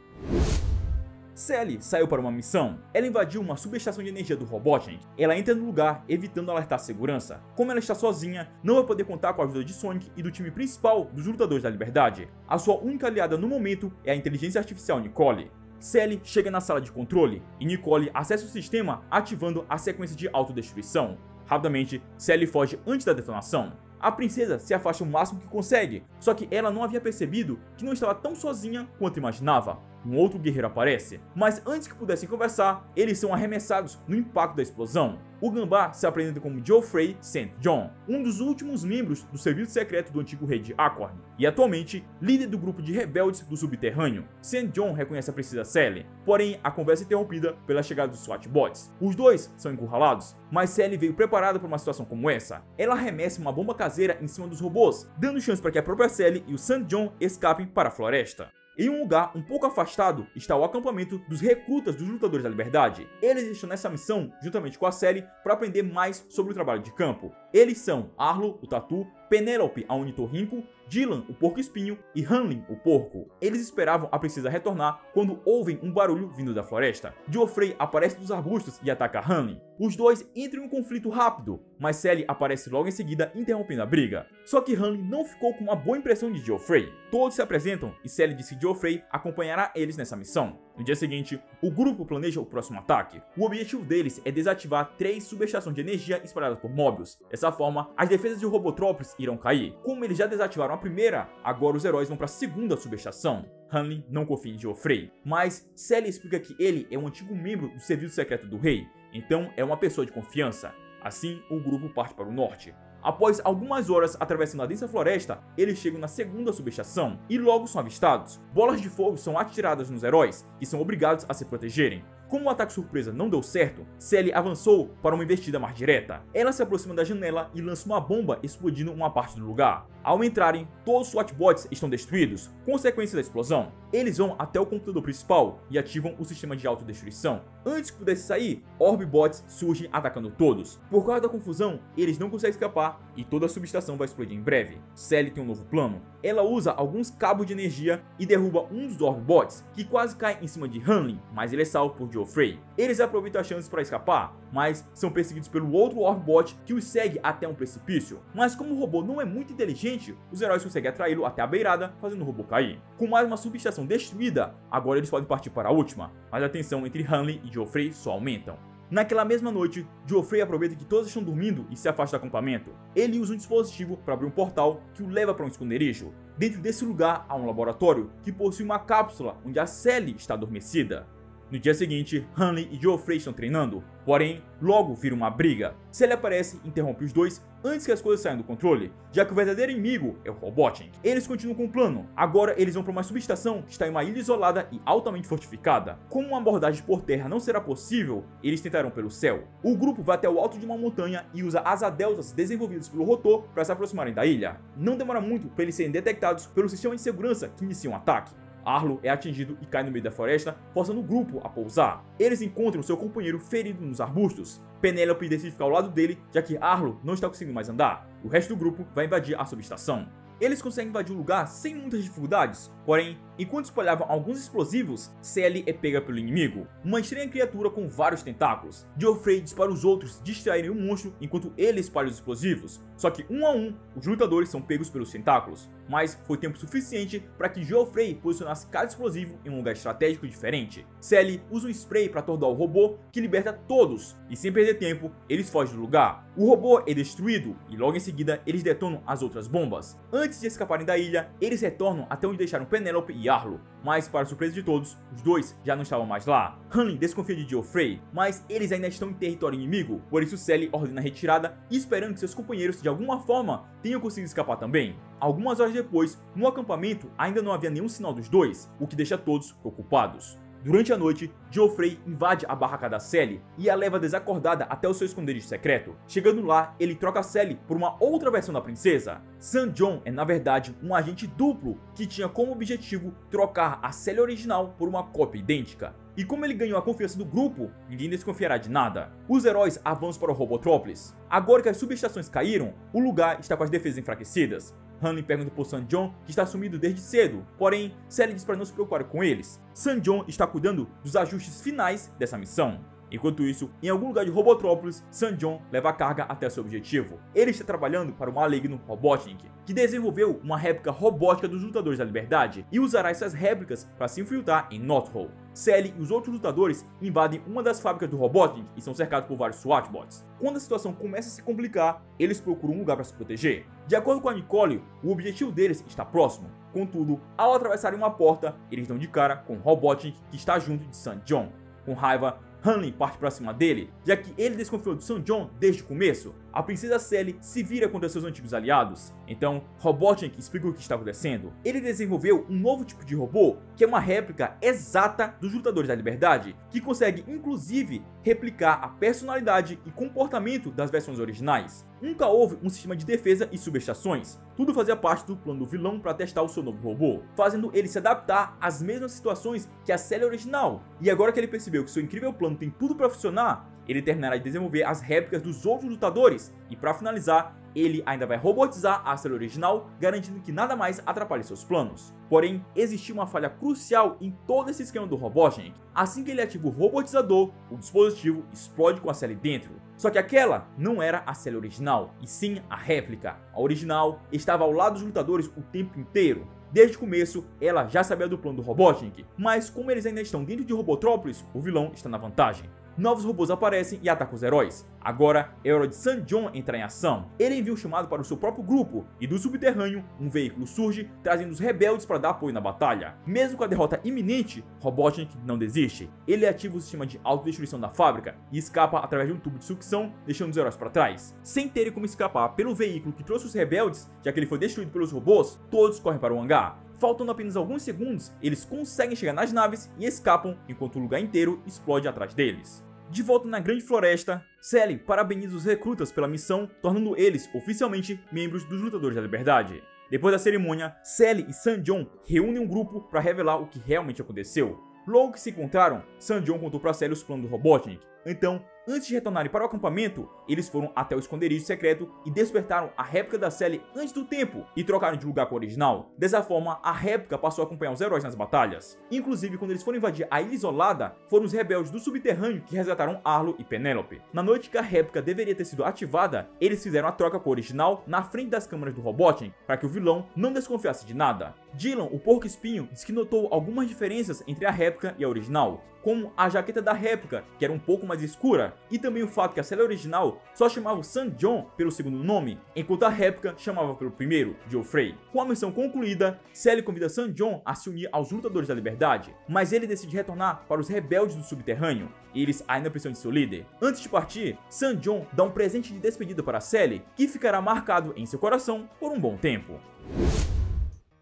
Sally saiu para uma missão. Ela invadiu uma subestação de energia do Robotnik. Ela entra no lugar, evitando alertar a segurança. Como ela está sozinha, não vai poder contar com a ajuda de Sonic e do time principal dos Lutadores da Liberdade. A sua única aliada no momento é a inteligência artificial Nicole. Sally chega na sala de controle e Nicole acessa o sistema, ativando a sequência de autodestruição. Rapidamente, Sally foge antes da detonação. A princesa se afasta o máximo que consegue, só que ela não havia percebido que não estava tão sozinha quanto imaginava. Um outro guerreiro aparece, mas antes que pudessem conversar, eles são arremessados no impacto da explosão. O Gambá se apresenta como Geoffrey St. John, um dos últimos membros do serviço secreto do antigo rei de Acorn, e atualmente líder do grupo de rebeldes do subterrâneo. St. John reconhece a princesa Sally, porém a conversa é interrompida pela chegada dos SWAT bots. Os dois são encurralados, mas Sally veio preparada para uma situação como essa. Ela arremessa uma bomba caseira em cima dos robôs, dando chance para que a própria Sally e o St. John escapem para a floresta. Em um lugar um pouco afastado está o acampamento dos recrutas dos Lutadores da Liberdade. Eles estão nessa missão juntamente com a Sally para aprender mais sobre o trabalho de campo. Eles são Arlo, o Tatu, Penelope, a Ornitorrinco, Dylan, o Porco-Espinho e Hanlin, o Porco. Eles esperavam a princesa retornar quando ouvem um barulho vindo da floresta. Geoffrey aparece dos arbustos e ataca Hanlin. Os dois entram em um conflito rápido, mas Sally aparece logo em seguida interrompendo a briga. Só que Hanlin não ficou com uma boa impressão de Geoffrey. Todos se apresentam e Sally diz que Geoffrey acompanhará eles nessa missão. No dia seguinte, o grupo planeja o próximo ataque. O objetivo deles é desativar 3 subestações de energia espalhadas por Mobius. Dessa forma, as defesas de Robotrópolis irão cair. Como eles já desativaram a primeira, agora os heróis vão para a segunda subestação. Hanlin não confia em Geoffrey, mas Sally explica que ele é um antigo membro do serviço secreto do rei, então é uma pessoa de confiança. Assim, o grupo parte para o norte. Após algumas horas atravessando a densa floresta, eles chegam na segunda subestação e logo são avistados. Bolas de fogo são atiradas nos heróis, que são obrigados a se protegerem. Como o ataque surpresa não deu certo, Sally avançou para uma investida mais direta. Ela se aproxima da janela e lança uma bomba explodindo uma parte do lugar. Ao entrarem, todos os SWAT-bots estão destruídos, consequência da explosão. Eles vão até o computador principal e ativam o sistema de autodestruição. Antes que pudesse sair, Orb-bots surgem atacando todos. Por causa da confusão, eles não conseguem escapar e toda a subestação vai explodir em breve. Sally tem um novo plano. Ela usa alguns cabos de energia e derruba um dos Orb-bots, que quase cai em cima de Hanlin, mas ele é salvo por Geoffrey. Eles aproveitam as chances para escapar, mas são perseguidos pelo outro Orb-bot que os segue até um precipício. Mas como o robô não é muito inteligente, os heróis conseguem atraí-lo até a beirada, fazendo o robô cair. Com mais uma subestação destruída, agora eles podem partir para a última, mas a tensão entre Hanlin e Geoffrey só aumentam. Naquela mesma noite, Geoffrey aproveita que todos estão dormindo e se afasta do acampamento. Ele usa um dispositivo para abrir um portal que o leva para um esconderijo. Dentro desse lugar há um laboratório que possui uma cápsula onde a Sally está adormecida. No dia seguinte, Hanlin e Geoffrey estão treinando, porém, logo vira uma briga. Sally aparece e interrompe os dois antes que as coisas saiam do controle, já que o verdadeiro inimigo é o Robotnik. Eles continuam com o plano. Agora eles vão para uma subestação que está em uma ilha isolada e altamente fortificada. Como uma abordagem por terra não será possível, eles tentarão pelo céu. O grupo vai até o alto de uma montanha e usa asa-deltas desenvolvidas pelo rotor para se aproximarem da ilha. Não demora muito para eles serem detectados pelo sistema de segurança que inicia um ataque. Arlo é atingido e cai no meio da floresta, forçando o grupo a pousar. Eles encontram seu companheiro ferido nos arbustos. Penélope decide ficar ao lado dele, já que Arlo não está conseguindo mais andar. O resto do grupo vai invadir a subestação. Eles conseguem invadir o lugar sem muitas dificuldades, porém, enquanto espalhavam alguns explosivos, Sally é pega pelo inimigo, uma estranha criatura com vários tentáculos. Geoffrey dispara os outros distraírem o monstro enquanto ele espalha os explosivos, só que um a um, os lutadores são pegos pelos tentáculos, mas foi tempo suficiente para que Geoffrey posicionasse cada explosivo em um lugar estratégico diferente. Sally usa um spray para atordoar o robô, que liberta todos, e sem perder tempo, eles fogem do lugar. O robô é destruído, e logo em seguida eles detonam as outras bombas. Antes de escaparem da ilha, eles retornam até onde deixaram Penélope e Arlo, mas para surpresa de todos, os dois já não estavam mais lá. Hanley desconfia de Geoffrey, mas eles ainda estão em território inimigo, por isso Sally ordena a retirada, esperando que seus companheiros de alguma forma tenham conseguido escapar também. Algumas horas depois, no acampamento ainda não havia nenhum sinal dos dois, o que deixa todos preocupados. Durante a noite, Geoffrey invade a barraca da Sally e a leva desacordada até o seu esconderijo secreto. Chegando lá, ele troca Sally por uma outra versão da princesa. St. John é na verdade um agente duplo que tinha como objetivo trocar a Sally original por uma cópia idêntica. E como ele ganhou a confiança do grupo, ninguém desconfiará de nada. Os heróis avançam para o Robotrópolis. Agora que as subestações caíram, o lugar está com as defesas enfraquecidas. Hanley pergunta por St. John, que está sumido desde cedo, porém, Sally diz para não se preocupar com eles. St. John está cuidando dos ajustes finais dessa missão. Enquanto isso, em algum lugar de Robotrópolis, St. John leva a carga até seu objetivo. Ele está trabalhando para o maligno Robotnik, que desenvolveu uma réplica robótica dos Lutadores da Liberdade e usará essas réplicas para se infiltrar em Knothole. Sally e os outros lutadores invadem uma das fábricas do Robotnik e são cercados por vários SWAT-bots. Quando a situação começa a se complicar, eles procuram um lugar para se proteger. De acordo com a Nicole, o objetivo deles está próximo. Contudo, ao atravessarem uma porta, eles dão de cara com Robotnik, que está junto de St. John. Com raiva, Hanley parte para cima dele, já que ele desconfiou de St. John desde o começo. A princesa Sally se vira contra seus antigos aliados. Então, Robotnik explica o que está acontecendo. Ele desenvolveu um novo tipo de robô, que é uma réplica exata dos Lutadores da Liberdade, que consegue inclusive replicar a personalidade e comportamento das versões originais. Nunca houve um sistema de defesa e subestações. Tudo fazia parte do plano do vilão para testar o seu novo robô, fazendo ele se adaptar às mesmas situações que a Sally original. E agora que ele percebeu que seu incrível plano tem tudo para funcionar, ele terminará de desenvolver as réplicas dos outros lutadores, e para finalizar, ele ainda vai robotizar a Sally original, garantindo que nada mais atrapalhe seus planos. Porém, existia uma falha crucial em todo esse esquema do Robotnik. Assim que ele ativa o robotizador, o dispositivo explode com a Sally dentro. Só que aquela não era a Sally original, e sim a réplica. A original estava ao lado dos lutadores o tempo inteiro. Desde o começo, ela já sabia do plano do Robotnik, mas como eles ainda estão dentro de Robotrópolis, o vilão está na vantagem. Novos robôs aparecem e atacam os heróis. Agora é hora de St. John entrar em ação. Ele envia um chamado para o seu próprio grupo, e do subterrâneo, um veículo surge, trazendo os rebeldes para dar apoio na batalha. Mesmo com a derrota iminente, Robotnik não desiste. Ele ativa o sistema de autodestruição da fábrica e escapa através de um tubo de sucção, deixando os heróis para trás. Sem terem como escapar pelo veículo que trouxe os rebeldes, já que ele foi destruído pelos robôs, todos correm para o hangar. Faltando apenas alguns segundos, eles conseguem chegar nas naves e escapam, enquanto o lugar inteiro explode atrás deles. De volta na Grande Floresta, Sally parabeniza os recrutas pela missão, tornando eles oficialmente membros dos Lutadores da Liberdade. Depois da cerimônia, Sally e St. John reúnem um grupo para revelar o que realmente aconteceu. Logo que se encontraram, St. John contou para Sally os planos do Robotnik. Então, antes de retornarem para o acampamento, eles foram até o esconderijo secreto e despertaram a réplica da Sally antes do tempo e trocaram de lugar com a original. Dessa forma, a réplica passou a acompanhar os heróis nas batalhas. Inclusive, quando eles foram invadir a Ilha Isolada, foram os rebeldes do subterrâneo que resgataram Arlo e Penélope. Na noite que a réplica deveria ter sido ativada, eles fizeram a troca com a original na frente das câmeras do Robotnik para que o vilão não desconfiasse de nada. Dylan, o porco-espinho, diz que notou algumas diferenças entre a réplica e a original, como a jaqueta da réplica, que era um pouco mais escura, e também o fato que a Sally original só chamava St. John pelo segundo nome, enquanto a réplica chamava pelo primeiro, Geoffrey. Com a missão concluída, Sally convida St. John a se unir aos Lutadores da Liberdade, mas ele decide retornar para os rebeldes do subterrâneo, e eles ainda precisam de seu líder. Antes de partir, St. John dá um presente de despedida para Sally, que ficará marcado em seu coração por um bom tempo.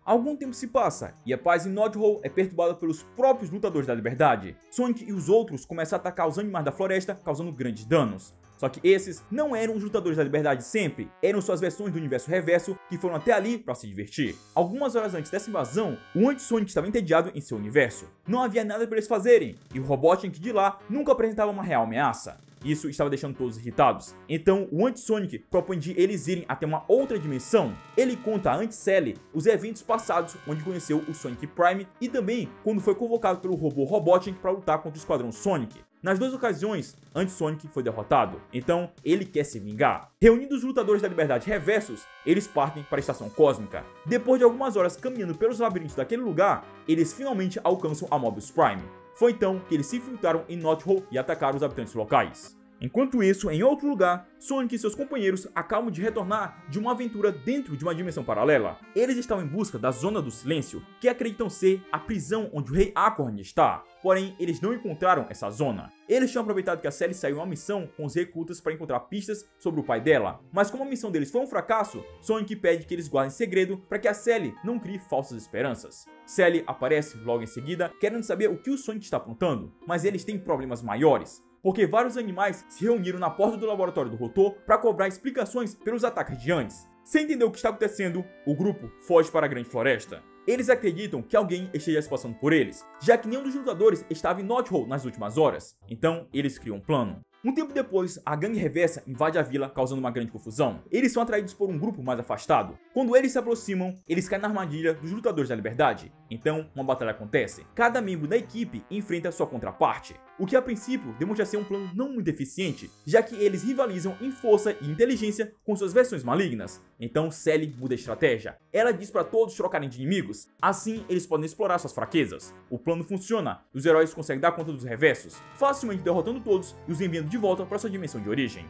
Algum tempo se passa, e a paz em Knothole é perturbada pelos próprios Lutadores da Liberdade. Sonic e os outros começam a atacar os animais da floresta, causando grandes danos. Só que esses não eram os lutadores da liberdade sempre, eram suas versões do universo reverso que foram até ali para se divertir. Algumas horas antes dessa invasão, o Anti-Sonic estava entediado em seu universo. Não havia nada para eles fazerem, e o Robotnik de lá nunca apresentava uma real ameaça. Isso estava deixando todos irritados. Então, o Anti-Sonic propõe de eles irem até uma outra dimensão. Ele conta a Anti-Sally os eventos passados onde conheceu o Sonic Prime e também quando foi convocado pelo robô Robotnik para lutar contra o Esquadrão Sonic. Nas duas ocasiões, Anti-Sonic foi derrotado, então ele quer se vingar. Reunindo os lutadores da liberdade reversos, eles partem para a Estação Cósmica. Depois de algumas horas caminhando pelos labirintos daquele lugar, eles finalmente alcançam a Mobius Prime. Foi então que eles se infiltraram em Knothole e atacaram os habitantes locais. Enquanto isso, em outro lugar, Sonic e seus companheiros acabam de retornar de uma aventura dentro de uma dimensão paralela. Eles estão em busca da Zona do Silêncio, que acreditam ser a prisão onde o Rei Acorn está. Porém, eles não encontraram essa zona. Eles tinham aproveitado que a Sally saiu em uma missão com os recrutas para encontrar pistas sobre o pai dela. Mas como a missão deles foi um fracasso, Sonic pede que eles guardem segredo para que a Sally não crie falsas esperanças. Sally aparece logo em seguida, querendo saber o que o Sonic está aprontando, mas eles têm problemas maiores. Porque vários animais se reuniram na porta do laboratório do Rotor para cobrar explicações pelos ataques de antes. Sem entender o que está acontecendo, o grupo foge para a Grande Floresta. Eles acreditam que alguém esteja se passando por eles, já que nenhum dos lutadores estava em Knothole nas últimas horas. Então, eles criam um plano. Um tempo depois, a gangue reversa invade a vila, causando uma grande confusão. Eles são atraídos por um grupo mais afastado. Quando eles se aproximam, eles caem na armadilha dos lutadores da liberdade. Então, uma batalha acontece. Cada membro da equipe enfrenta sua contraparte, o que a princípio demonstra ser um plano não muito eficiente, já que eles rivalizam em força e inteligência com suas versões malignas. Então, Sally muda a estratégia. Ela diz para todos trocarem de inimigos, assim eles podem explorar suas fraquezas. O plano funciona, e os heróis conseguem dar conta dos reversos, facilmente derrotando todos e os enviando de volta para sua dimensão de origem.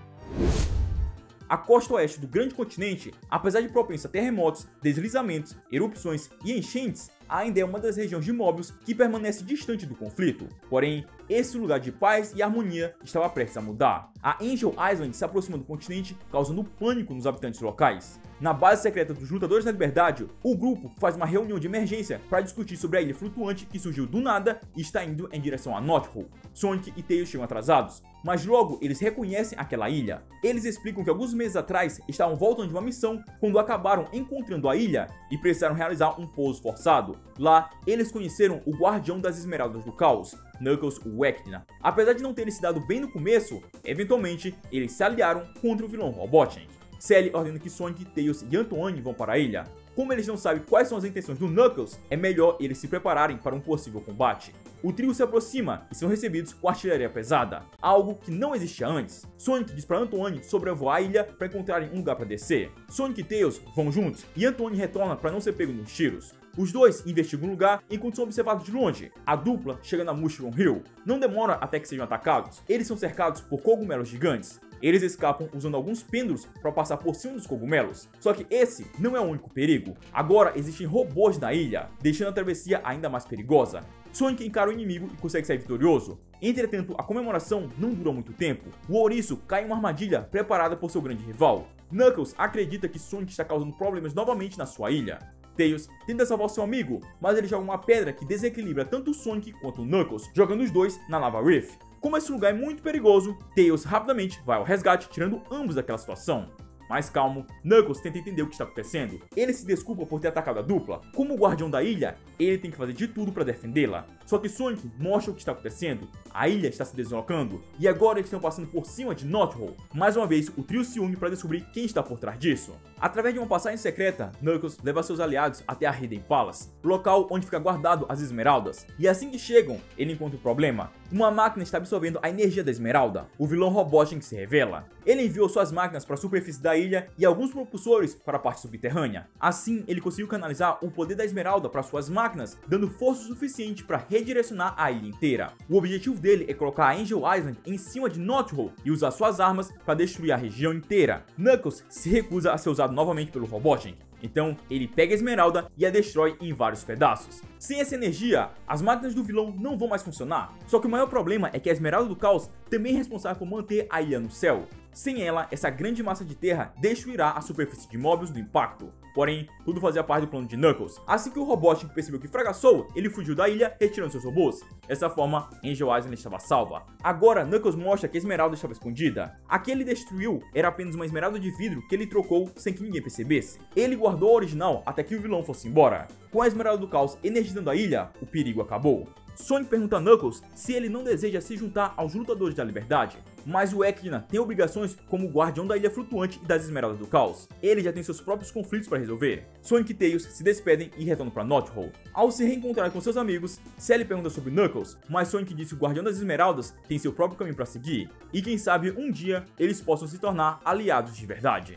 A costa oeste do grande continente, apesar de propensa a terremotos, deslizamentos, erupções e enchentes, ainda é uma das regiões de Mobius que permanece distante do conflito. Porém, esse lugar de paz e harmonia estava prestes a mudar. A Angel Island se aproxima do continente, causando pânico nos habitantes locais. Na base secreta dos Lutadores da Liberdade, o grupo faz uma reunião de emergência para discutir sobre a ilha flutuante que surgiu do nada e está indo em direção a Knothole. Sonic e Tails chegam atrasados, mas logo eles reconhecem aquela ilha. Eles explicam que alguns meses atrás estavam voltando de uma missão quando acabaram encontrando a ilha e precisaram realizar um pouso forçado. Lá, eles conheceram o Guardião das Esmeraldas do Caos, Knuckles Wechner. Apesar de não terem se dado bem no começo, eventualmente eles se aliaram contra o vilão Robotnik. Sally ordena que Sonic, Tails e Antoine vão para a ilha. Como eles não sabem quais são as intenções do Knuckles, é melhor eles se prepararem para um possível combate. O trio se aproxima e são recebidos com artilharia pesada, algo que não existia antes. Sonic diz para Antoine sobrevoar a ilha para encontrarem um lugar para descer. Sonic e Tails vão juntos e Antoine retorna para não ser pego nos tiros. Os dois investigam o lugar enquanto são observados de longe. A dupla chega na Mushroom Hill. Não demora até que sejam atacados. Eles são cercados por cogumelos gigantes. Eles escapam usando alguns pêndulos para passar por cima dos cogumelos. Só que esse não é o único perigo. Agora existem robôs na ilha, deixando a travessia ainda mais perigosa. Sonic encara o inimigo e consegue sair vitorioso. Entretanto, a comemoração não dura muito tempo. O ouriço cai em uma armadilha preparada por seu grande rival. Knuckles acredita que Sonic está causando problemas novamente na sua ilha. Tails tenta salvar seu amigo, mas ele joga uma pedra que desequilibra tanto o Sonic quanto o Knuckles, jogando os dois na Lava Reef. Como esse lugar é muito perigoso, Tails rapidamente vai ao resgate, tirando ambos daquela situação. Mais calmo, Knuckles tenta entender o que está acontecendo. Ele se desculpa por ter atacado a dupla. Como o guardião da ilha, ele tem que fazer de tudo para defendê-la. Só que Sonic mostra o que está acontecendo. A ilha está se deslocando e agora eles estão passando por cima de Knothole. Mais uma vez, o trio se une para descobrir quem está por trás disso. Através de uma passagem secreta, Knuckles leva seus aliados até a Hidden Palace, local onde fica guardado as esmeraldas. E assim que chegam, ele encontra o problema. Uma máquina está absorvendo a energia da esmeralda. O vilão Robotnik se revela. Ele enviou suas máquinas para a superfície da ilha e alguns propulsores para a parte subterrânea. Assim, ele conseguiu canalizar o poder da esmeralda para suas máquinas, dando força suficiente para redirecionar a ilha inteira. O objetivo dele é colocar a Angel Island em cima de Knothole e usar suas armas para destruir a região inteira. Knuckles se recusa a ser usado novamente pelo Robotnik. Então, ele pega a esmeralda e a destrói em vários pedaços. Sem essa energia, as máquinas do vilão não vão mais funcionar. Só que o maior problema é que a esmeralda do caos também é responsável por manter a ilha no céu. Sem ela, essa grande massa de terra destruirá a superfície de Mobius do impacto. Porém, tudo fazia parte do plano de Knuckles. Assim que o Robotnik percebeu que fracassou, ele fugiu da ilha, retirando seus robôs. Dessa forma, Angel Island estava salva. Agora, Knuckles mostra que a esmeralda estava escondida. A que ele destruiu era apenas uma esmeralda de vidro que ele trocou sem que ninguém percebesse. Ele guardou a original até que o vilão fosse embora. Com a esmeralda do caos energizando a ilha, o perigo acabou. Sonic pergunta a Knuckles se ele não deseja se juntar aos lutadores da liberdade, mas o Echidna tem obrigações como guardião da ilha flutuante e das esmeraldas do caos. Ele já tem seus próprios conflitos para resolver. Sonic e Tails se despedem e retornam para Knot Hole. Ao se reencontrar com seus amigos, Sally pergunta sobre Knuckles, mas Sonic diz que o guardião das esmeraldas tem seu próprio caminho para seguir, e quem sabe um dia eles possam se tornar aliados de verdade.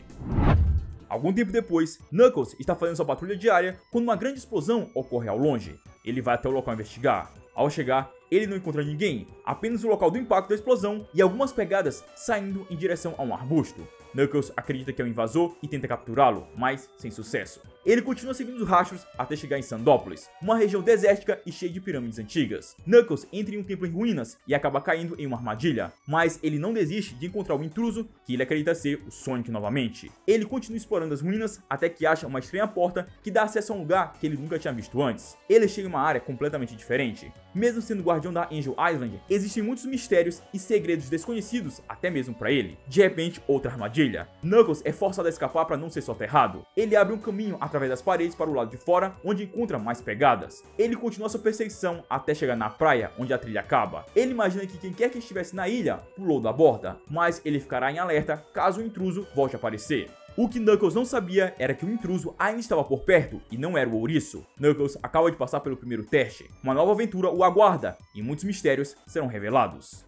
Algum tempo depois, Knuckles está fazendo sua patrulha diária quando uma grande explosão ocorre ao longe. Ele vai até o local investigar. Ao chegar, ele não encontra ninguém, apenas o local do impacto da explosão e algumas pegadas saindo em direção a um arbusto. Knuckles acredita que é um invasor e tenta capturá-lo, mas sem sucesso. Ele continua seguindo os rastros até chegar em Sandópolis, uma região desértica e cheia de pirâmides antigas. Knuckles entra em um templo em ruínas e acaba caindo em uma armadilha, mas ele não desiste de encontrar o intruso, que ele acredita ser o Sonic novamente. Ele continua explorando as ruínas até que acha uma estranha porta que dá acesso a um lugar que ele nunca tinha visto antes. Ele chega em uma área completamente diferente. Mesmo sendo guardião da Angel Island, existem muitos mistérios e segredos desconhecidos até mesmo para ele. De repente, outra armadilha. Knuckles é forçado a escapar para não ser soterrado. Ele abre um caminho através das paredes para o lado de fora, onde encontra mais pegadas. Ele continua sua perseguição até chegar na praia, onde a trilha acaba. Ele imagina que quem quer que estivesse na ilha pulou da borda, mas ele ficará em alerta caso o intruso volte a aparecer. O que Knuckles não sabia era que o intruso ainda estava por perto e não era o ouriço. Knuckles acaba de passar pelo primeiro teste. Uma nova aventura o aguarda e muitos mistérios serão revelados.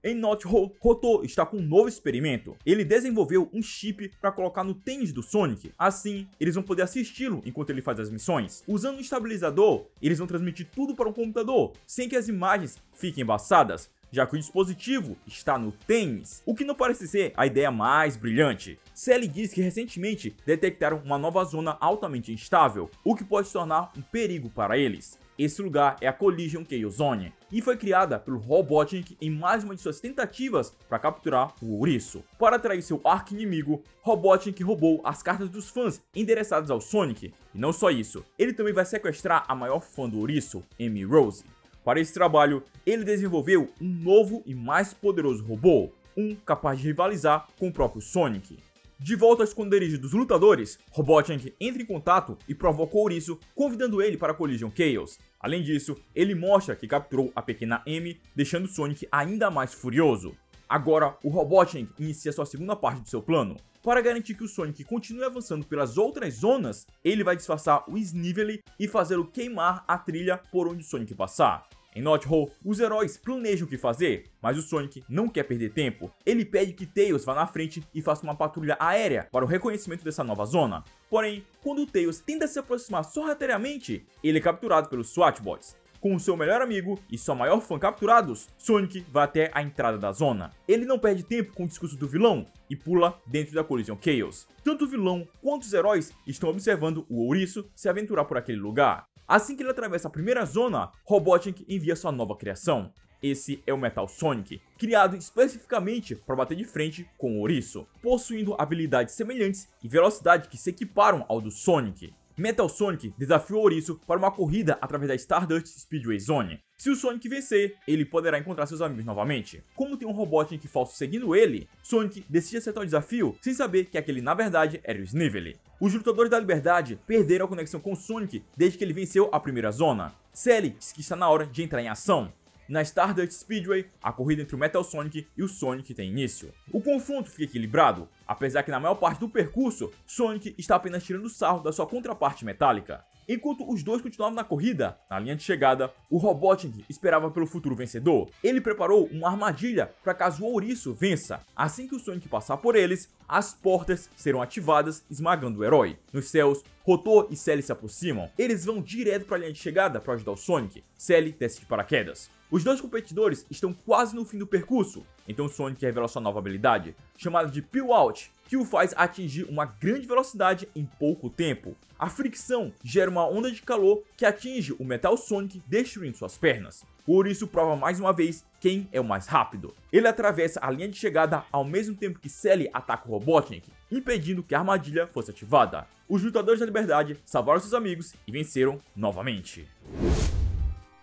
Em Knot Hole, Roto está com um novo experimento. Ele desenvolveu um chip para colocar no tênis do Sonic. Assim, eles vão poder assisti-lo enquanto ele faz as missões. Usando um estabilizador, eles vão transmitir tudo para um computador, sem que as imagens fiquem embaçadas, já que o dispositivo está no tênis, o que não parece ser a ideia mais brilhante. Sally diz que recentemente detectaram uma nova zona altamente instável, o que pode se tornar um perigo para eles. Esse lugar é a Collision Chaos Zone, e foi criada pelo Robotnik em mais uma de suas tentativas para capturar o ouriço. Para atrair seu arqui-inimigo, Robotnik roubou as cartas dos fãs endereçadas ao Sonic, e não só isso, ele também vai sequestrar a maior fã do ouriço, Amy Rose. Para esse trabalho, ele desenvolveu um novo e mais poderoso robô, um capaz de rivalizar com o próprio Sonic. De volta ao esconderijo dos lutadores, Robotnik entra em contato e provoca o ouriço, convidando ele para a Collision Chaos. Além disso, ele mostra que capturou a pequena Amy, deixando Sonic ainda mais furioso. Agora, o Robotnik inicia sua segunda parte do seu plano. Para garantir que o Sonic continue avançando pelas outras zonas, ele vai disfarçar o Snively e fazê-lo queimar a trilha por onde o Sonic passar. Em Knot Hole, os heróis planejam o que fazer, mas o Sonic não quer perder tempo. Ele pede que Tails vá na frente e faça uma patrulha aérea para o reconhecimento dessa nova zona. Porém, quando o Tails tenta se aproximar sorrateiramente, ele é capturado pelos SWAT Boys. Com o seu melhor amigo e sua maior fã capturados, Sonic vai até a entrada da zona. Ele não perde tempo com o discurso do vilão e pula dentro da Collision Chaos. Tanto o vilão quanto os heróis estão observando o ouriço se aventurar por aquele lugar. Assim que ele atravessa a primeira zona, Robotnik envia sua nova criação. Esse é o Metal Sonic, criado especificamente para bater de frente com o ouriço, possuindo habilidades semelhantes e velocidade que se equiparam ao do Sonic. Metal Sonic desafia o ouriço para uma corrida através da Stardust Speedway Zone. Se o Sonic vencer, ele poderá encontrar seus amigos novamente. Como tem um Robotnik falso seguindo ele, Sonic decide aceitar o desafio sem saber que aquele na verdade era o Snively. Os lutadores da liberdade perderam a conexão com o Sonic desde que ele venceu a primeira zona. Sally diz que está na hora de entrar em ação. Na Stardust Speedway, a corrida entre o Metal Sonic e o Sonic tem início. O confronto fica equilibrado, apesar que na maior parte do percurso, Sonic está apenas tirando sarro da sua contraparte metálica. Enquanto os dois continuavam na corrida, na linha de chegada, o Robotnik esperava pelo futuro vencedor. Ele preparou uma armadilha para caso o ouriço vença. Assim que o Sonic passar por eles, as portas serão ativadas, esmagando o herói. Nos céus, Rotor e Sally se aproximam. Eles vão direto para a linha de chegada para ajudar o Sonic. Sally desce de paraquedas. Os dois competidores estão quase no fim do percurso, então Sonic revela sua nova habilidade, chamada de Peel Out, que o faz atingir uma grande velocidade em pouco tempo. A fricção gera uma onda de calor que atinge o Metal Sonic, destruindo suas pernas. Por isso prova mais uma vez quem é o mais rápido. Ele atravessa a linha de chegada ao mesmo tempo que Sally ataca o Robotnik, impedindo que a armadilha fosse ativada. Os lutadores da liberdade salvaram seus amigos e venceram novamente.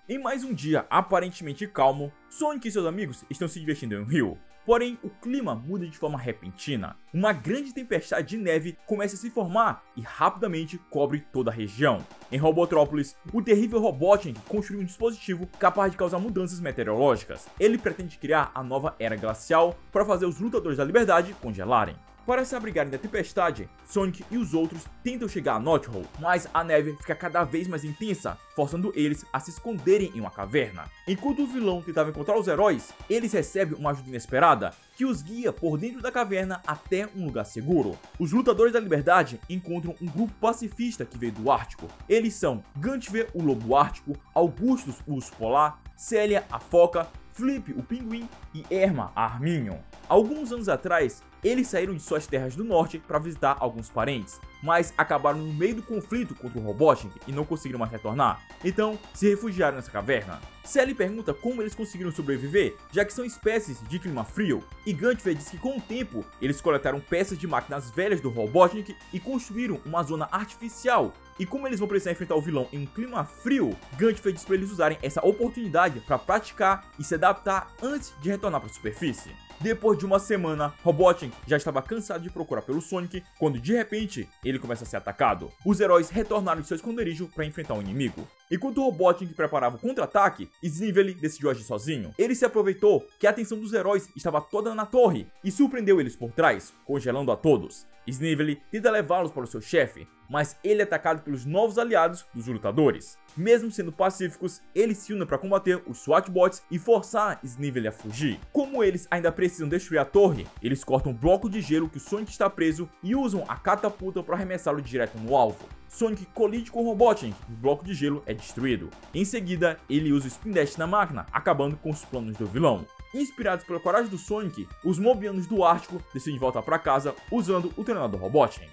Em mais um dia aparentemente calmo, Sonic e seus amigos estão se divertindo em um rio. Porém, o clima muda de forma repentina. Uma grande tempestade de neve começa a se formar e rapidamente cobre toda a região. Em Robotrópolis, o terrível Robotnik construiu um dispositivo capaz de causar mudanças meteorológicas. Ele pretende criar a nova Era Glacial para fazer os lutadores da liberdade congelarem. Para se abrigarem da tempestade, Sonic e os outros tentam chegar a North Hole, mas a neve fica cada vez mais intensa, forçando eles a se esconderem em uma caverna. Enquanto o vilão tentava encontrar os heróis, eles recebem uma ajuda inesperada, que os guia por dentro da caverna até um lugar seguro. Os lutadores da liberdade encontram um grupo pacifista que veio do Ártico. Eles são Gantver, o lobo ártico, Augustus, o urso polar, Celia, a foca, Flip, o pinguim e Erma, a Arminion. Alguns anos atrás, eles saíram de suas terras do norte para visitar alguns parentes, mas acabaram no meio do conflito contra o Robotnik e não conseguiram mais retornar, então se refugiaram nessa caverna. Sally pergunta como eles conseguiram sobreviver, já que são espécies de clima frio, e Gantver diz que com o tempo, eles coletaram peças de máquinas velhas do Robotnik e construíram uma zona artificial. E como eles vão precisar enfrentar o vilão em um clima frio, Gantver diz para eles usarem essa oportunidade para praticar e se adaptar antes de retornar para a superfície. Depois de uma semana, Robotnik já estava cansado de procurar pelo Sonic, quando de repente ele começa a ser atacado. Os heróis retornaram de seu esconderijo para enfrentar o inimigo. Enquanto o Robotnik preparava o contra-ataque, Snively decidiu agir sozinho. Ele se aproveitou que a atenção dos heróis estava toda na torre e surpreendeu eles por trás, congelando a todos. Snively tenta levá-los para o seu chefe, mas ele é atacado pelos novos aliados dos lutadores. Mesmo sendo pacíficos, eles se unem para combater os SWAT-bots e forçar Snively a fugir. Como eles ainda precisam destruir a torre, eles cortam um bloco de gelo que o Sonic está preso e usam a catapulta para arremessá-lo direto no alvo. Sonic colide com o Robotnik e o bloco de gelo é destruído. Em seguida, ele usa o Spin Dash na máquina, acabando com os planos do vilão. Inspirados pela coragem do Sonic, os mobianos do Ártico decidem voltar para casa usando o treinador Robotnik.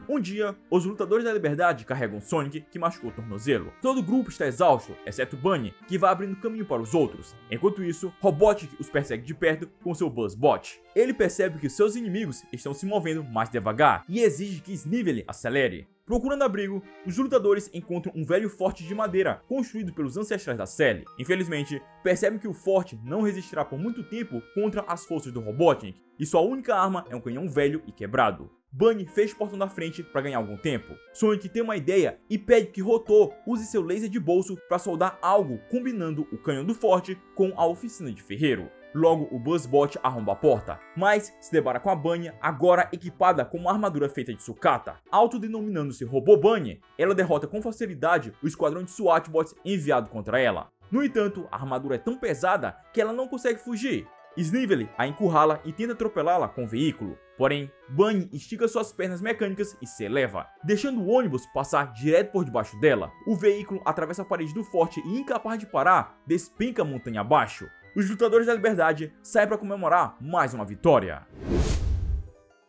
Um dia, os lutadores da liberdade carregam Sonic, que machucou o tornozelo. Todo o grupo está exausto, exceto Bunny, que vai abrindo caminho para os outros. Enquanto isso, Robotnik os persegue de perto com seu Buzzbot. Ele percebe que seus inimigos estão se movendo mais devagar e exige que Snively acelere. Procurando abrigo, os lutadores encontram um velho forte de madeira construído pelos ancestrais da Sally. Infelizmente, percebem que o forte não resistirá por muito tempo contra as forças do Robotnik, e sua única arma é um canhão velho e quebrado. Bunny fecha o portão da frente para ganhar algum tempo. Sonic tem uma ideia e pede que Rotor use seu laser de bolso para soldar algo combinando o canhão do forte com a oficina de ferreiro. Logo, o Buzzbot arromba a porta, mas se depara com a Bunny, agora equipada com uma armadura feita de sucata. Autodenominando-se Robô Bunny, ela derrota com facilidade o esquadrão de SWAT-bots enviado contra ela. No entanto, a armadura é tão pesada que ela não consegue fugir. Snively a encurrala e tenta atropelá-la com o veículo. Porém, Bunny estica suas pernas mecânicas e se eleva, deixando o ônibus passar direto por debaixo dela. O veículo atravessa a parede do forte e, incapaz de parar, despenca a montanha abaixo. Os lutadores da liberdade saem para comemorar mais uma vitória.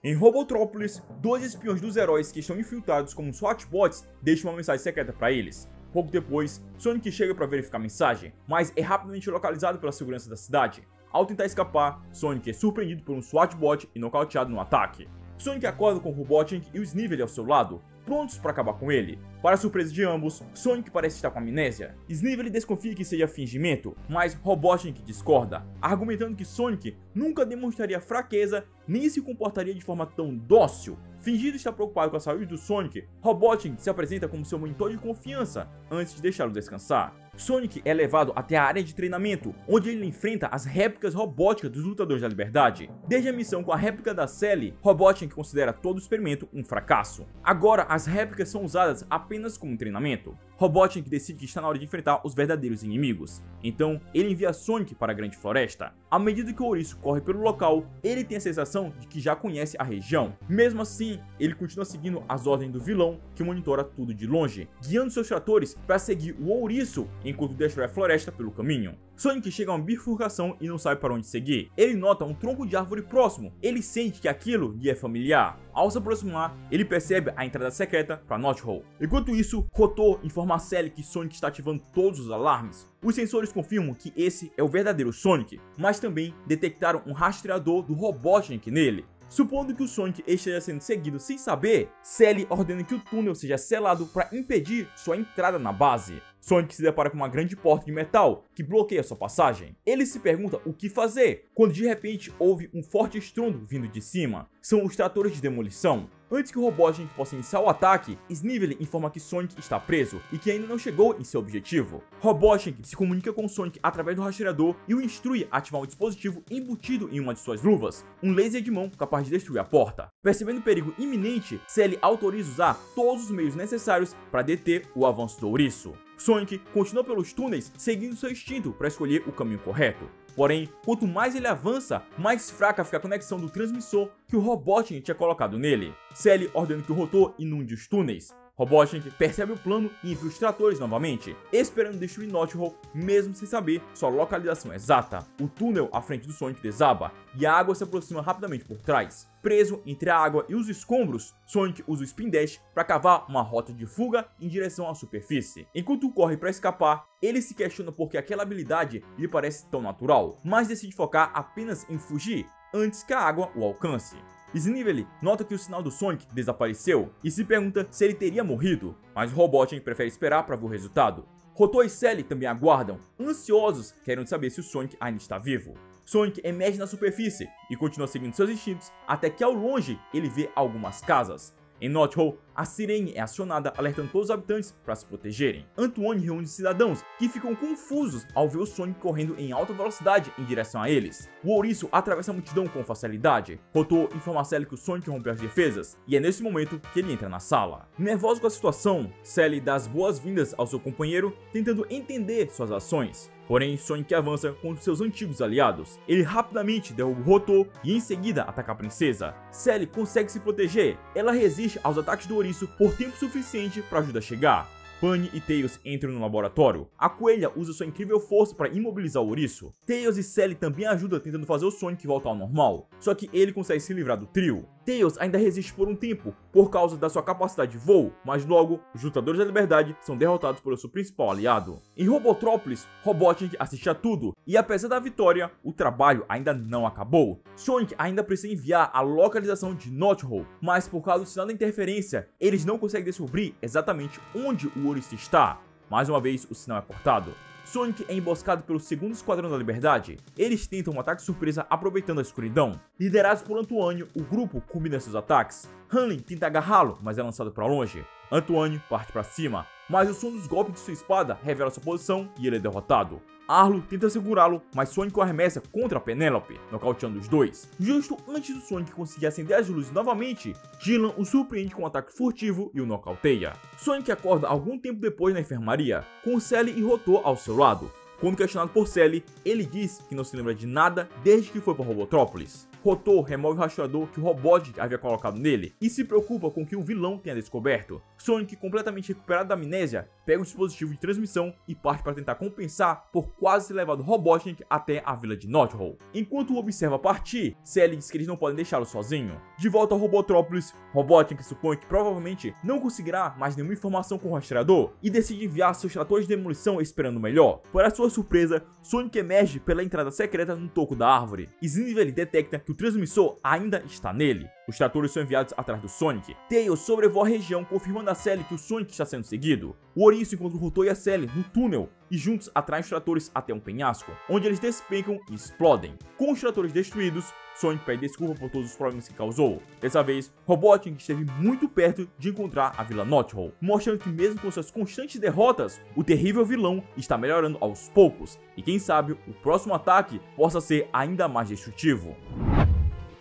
Em Robotrópolis, dois espiões dos heróis que estão infiltrados como SWAT-bots deixam uma mensagem secreta para eles. Pouco depois, Sonic chega para verificar a mensagem, mas é rapidamente localizado pela segurança da cidade. Ao tentar escapar, Sonic é surpreendido por um SWAT-bot e nocauteado no ataque. Sonic acorda com o Robotnik e o Snively ao seu lado, prontos para acabar com ele. Para a surpresa de ambos, Sonic parece estar com amnésia. Snively desconfia que seja fingimento, mas Robotnik discorda, argumentando que Sonic nunca demonstraria fraqueza nem se comportaria de forma tão dócil. Fingindo estar preocupado com a saúde do Sonic, Robotnik se apresenta como seu monitor de confiança antes de deixá-lo descansar. Sonic é levado até a área de treinamento, onde ele enfrenta as réplicas robóticas dos lutadores da liberdade. Desde a missão com a réplica da Sally, Robotnik considera todo o experimento um fracasso. Agora, as réplicas são usadas apenas como treinamento. Robotnik decide que está na hora de enfrentar os verdadeiros inimigos, então ele envia Sonic para a Grande Floresta. À medida que o ouriço corre pelo local, ele tem a sensação de que já conhece a região. Mesmo assim, ele continua seguindo as ordens do vilão, que monitora tudo de longe, guiando seus tratores para seguir o ouriço enquanto destrói a floresta pelo caminho. Sonic chega a uma bifurcação e não sabe para onde seguir. Ele nota um tronco de árvore próximo. Ele sente que aquilo lhe é familiar. Ao se aproximar, ele percebe a entrada secreta para Knot Hole. Enquanto isso, Rotor informa a Sally que Sonic está ativando todos os alarmes. Os sensores confirmam que esse é o verdadeiro Sonic, mas também detectaram um rastreador do Robotnik nele. Supondo que o Sonic esteja sendo seguido sem saber, Sally ordena que o túnel seja selado para impedir sua entrada na base. Sonic se depara com uma grande porta de metal que bloqueia sua passagem. Ele se pergunta o que fazer, quando de repente houve um forte estrondo vindo de cima. São os tratores de demolição. Antes que o Robotnik possa iniciar o ataque, Snively informa que Sonic está preso e que ainda não chegou em seu objetivo. Robotnik se comunica com Sonic através do rastreador e o instrui a ativar um dispositivo embutido em uma de suas luvas, um laser de mão capaz de destruir a porta. Percebendo o perigo iminente, Sally autoriza usar todos os meios necessários para deter o avanço do ouriço. Sonic continua pelos túneis seguindo seu instinto para escolher o caminho correto. Porém, quanto mais ele avança, mais fraca fica a conexão do transmissor que o Robotnik tinha colocado nele. Sally ordena que o rotor inunde os túneis. Robotnik percebe o plano e envia os tratores novamente, esperando destruir Knot Hole, mesmo sem saber sua localização exata. O túnel à frente do Sonic desaba, e a água se aproxima rapidamente por trás. Preso entre a água e os escombros, Sonic usa o Spin Dash para cavar uma rota de fuga em direção à superfície. Enquanto corre para escapar, ele se questiona por que aquela habilidade lhe parece tão natural, mas decide focar apenas em fugir, antes que a água o alcance. Snively nota que o sinal do Sonic desapareceu e se pergunta se ele teria morrido, mas o Robotnik prefere esperar para ver o resultado. Rotor e Sally também aguardam, ansiosos, querendo saber se o Sonic ainda está vivo. Sonic emerge na superfície e continua seguindo seus instintos até que ao longe ele vê algumas casas. Em Knot Hole, a sirene é acionada alertando todos os habitantes para se protegerem. Antoine reúne cidadãos que ficam confusos ao ver o Sonic correndo em alta velocidade em direção a eles. O ouriço atravessa a multidão com facilidade. Rotor informa a Sally que o Sonic rompeu as defesas e é nesse momento que ele entra na sala. Nervoso com a situação, Sally dá as boas-vindas ao seu companheiro, tentando entender suas ações. Porém, Sonic avança contra seus antigos aliados. Ele rapidamente derruba o Rotor e em seguida ataca a princesa. Sally consegue se proteger. Ela resiste aos ataques do ouriço por tempo suficiente para ajudar a chegar. Bunny e Tails entram no laboratório. A coelha usa sua incrível força para imobilizar o ouriço. Tails e Sally também ajudam tentando fazer o Sonic voltar ao normal, só que ele consegue se livrar do trio. Tails ainda resiste por um tempo, por causa da sua capacidade de voo, mas logo, os lutadores da liberdade são derrotados pelo seu principal aliado. Em Robotrópolis, Robotnik assiste a tudo, e apesar da vitória, o trabalho ainda não acabou. Sonic ainda precisa enviar a localização de Knot Hole, mas por causa do sinal da interferência, eles não conseguem descobrir exatamente onde o ouriço está. Mais uma vez, o sinal é cortado. Sonic é emboscado pelo 2º Esquadrão da Liberdade. Eles tentam um ataque surpresa aproveitando a escuridão. Liderados por Antoine, o grupo combina seus ataques. Hanley tenta agarrá-lo, mas é lançado para longe. Antoine parte para cima, mas o som dos golpes de sua espada revela sua posição e ele é derrotado. Arlo tenta segurá-lo, mas Sonic o arremessa contra Penelope, nocauteando os dois. Justo antes do Sonic conseguir acender as luzes novamente, Dylan o surpreende com um ataque furtivo e o nocauteia. Sonic acorda algum tempo depois na enfermaria, com Sally e Rotor ao seu lado. Quando questionado por Sally, ele diz que não se lembra de nada desde que foi para Robotrópolis. Rotor remove o rastreador que o Robotnik havia colocado nele e se preocupa com o que o vilão tenha descoberto. Sonic, completamente recuperado da amnésia, pega o dispositivo de transmissão e parte para tentar compensar por quase ter levado Robotnik até a vila de Knot Hole. Enquanto o observa partir, Sally diz que eles não podem deixá-lo sozinho. De volta ao Robotrópolis, Robotnik supõe que provavelmente não conseguirá mais nenhuma informação com o rastreador e decide enviar seus tratores de demolição esperando o melhor. Para sua surpresa, Sonic emerge pela entrada secreta no toco da árvore e Snively detecta que o transmissor ainda está nele. Os tratores são enviados atrás do Sonic. Tails sobrevoa a região, confirmando a Sally que o Sonic está sendo seguido. O ouriço encontra o Rotor e a Sally no túnel e juntos atraem os tratores até um penhasco, onde eles despencam e explodem. Com os tratores destruídos, Sonic pede desculpa por todos os problemas que causou. Dessa vez, Robotnik esteve muito perto de encontrar a Vila Knot Hole, mostrando que mesmo com suas constantes derrotas, o terrível vilão está melhorando aos poucos, e quem sabe o próximo ataque possa ser ainda mais destrutivo.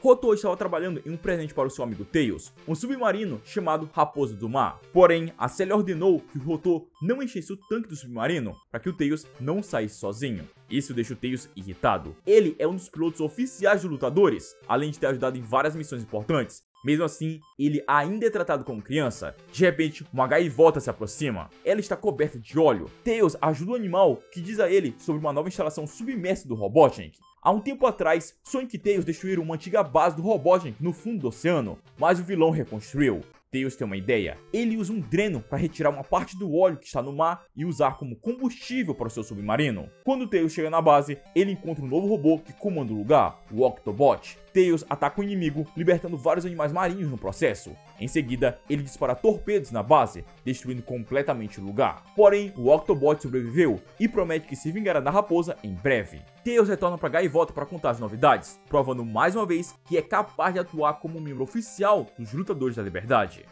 Rotor estava trabalhando em um presente para o seu amigo Tails, um submarino chamado Raposa do Mar. Porém, a Celia ordenou que o Rotor não enchesse o tanque do submarino para que o Tails não saísse sozinho. Isso deixa o Tails irritado. Ele é um dos pilotos oficiais dos lutadores, além de ter ajudado em várias missões importantes. Mesmo assim, ele ainda é tratado como criança. De repente, uma gaivota se aproxima. Ela está coberta de óleo. Tails ajuda o animal, que diz a ele sobre uma nova instalação submersa do Robotnik. Há um tempo atrás, Sonic e Tails destruíram uma antiga base do Robotnik no fundo do oceano, mas o vilão reconstruiu. Tails tem uma ideia. Ele usa um dreno para retirar uma parte do óleo que está no mar e usar como combustível para o seu submarino. Quando Tails chega na base, ele encontra um novo robô que comanda o lugar, o Octobot. Tails ataca o inimigo, libertando vários animais marinhos no processo. Em seguida, ele dispara torpedos na base, destruindo completamente o lugar. Porém, o Octobot sobreviveu e promete que se vingará da raposa em breve. Tails retorna para Gaivota para contar as novidades, provando mais uma vez que é capaz de atuar como membro oficial dos Lutadores da Liberdade.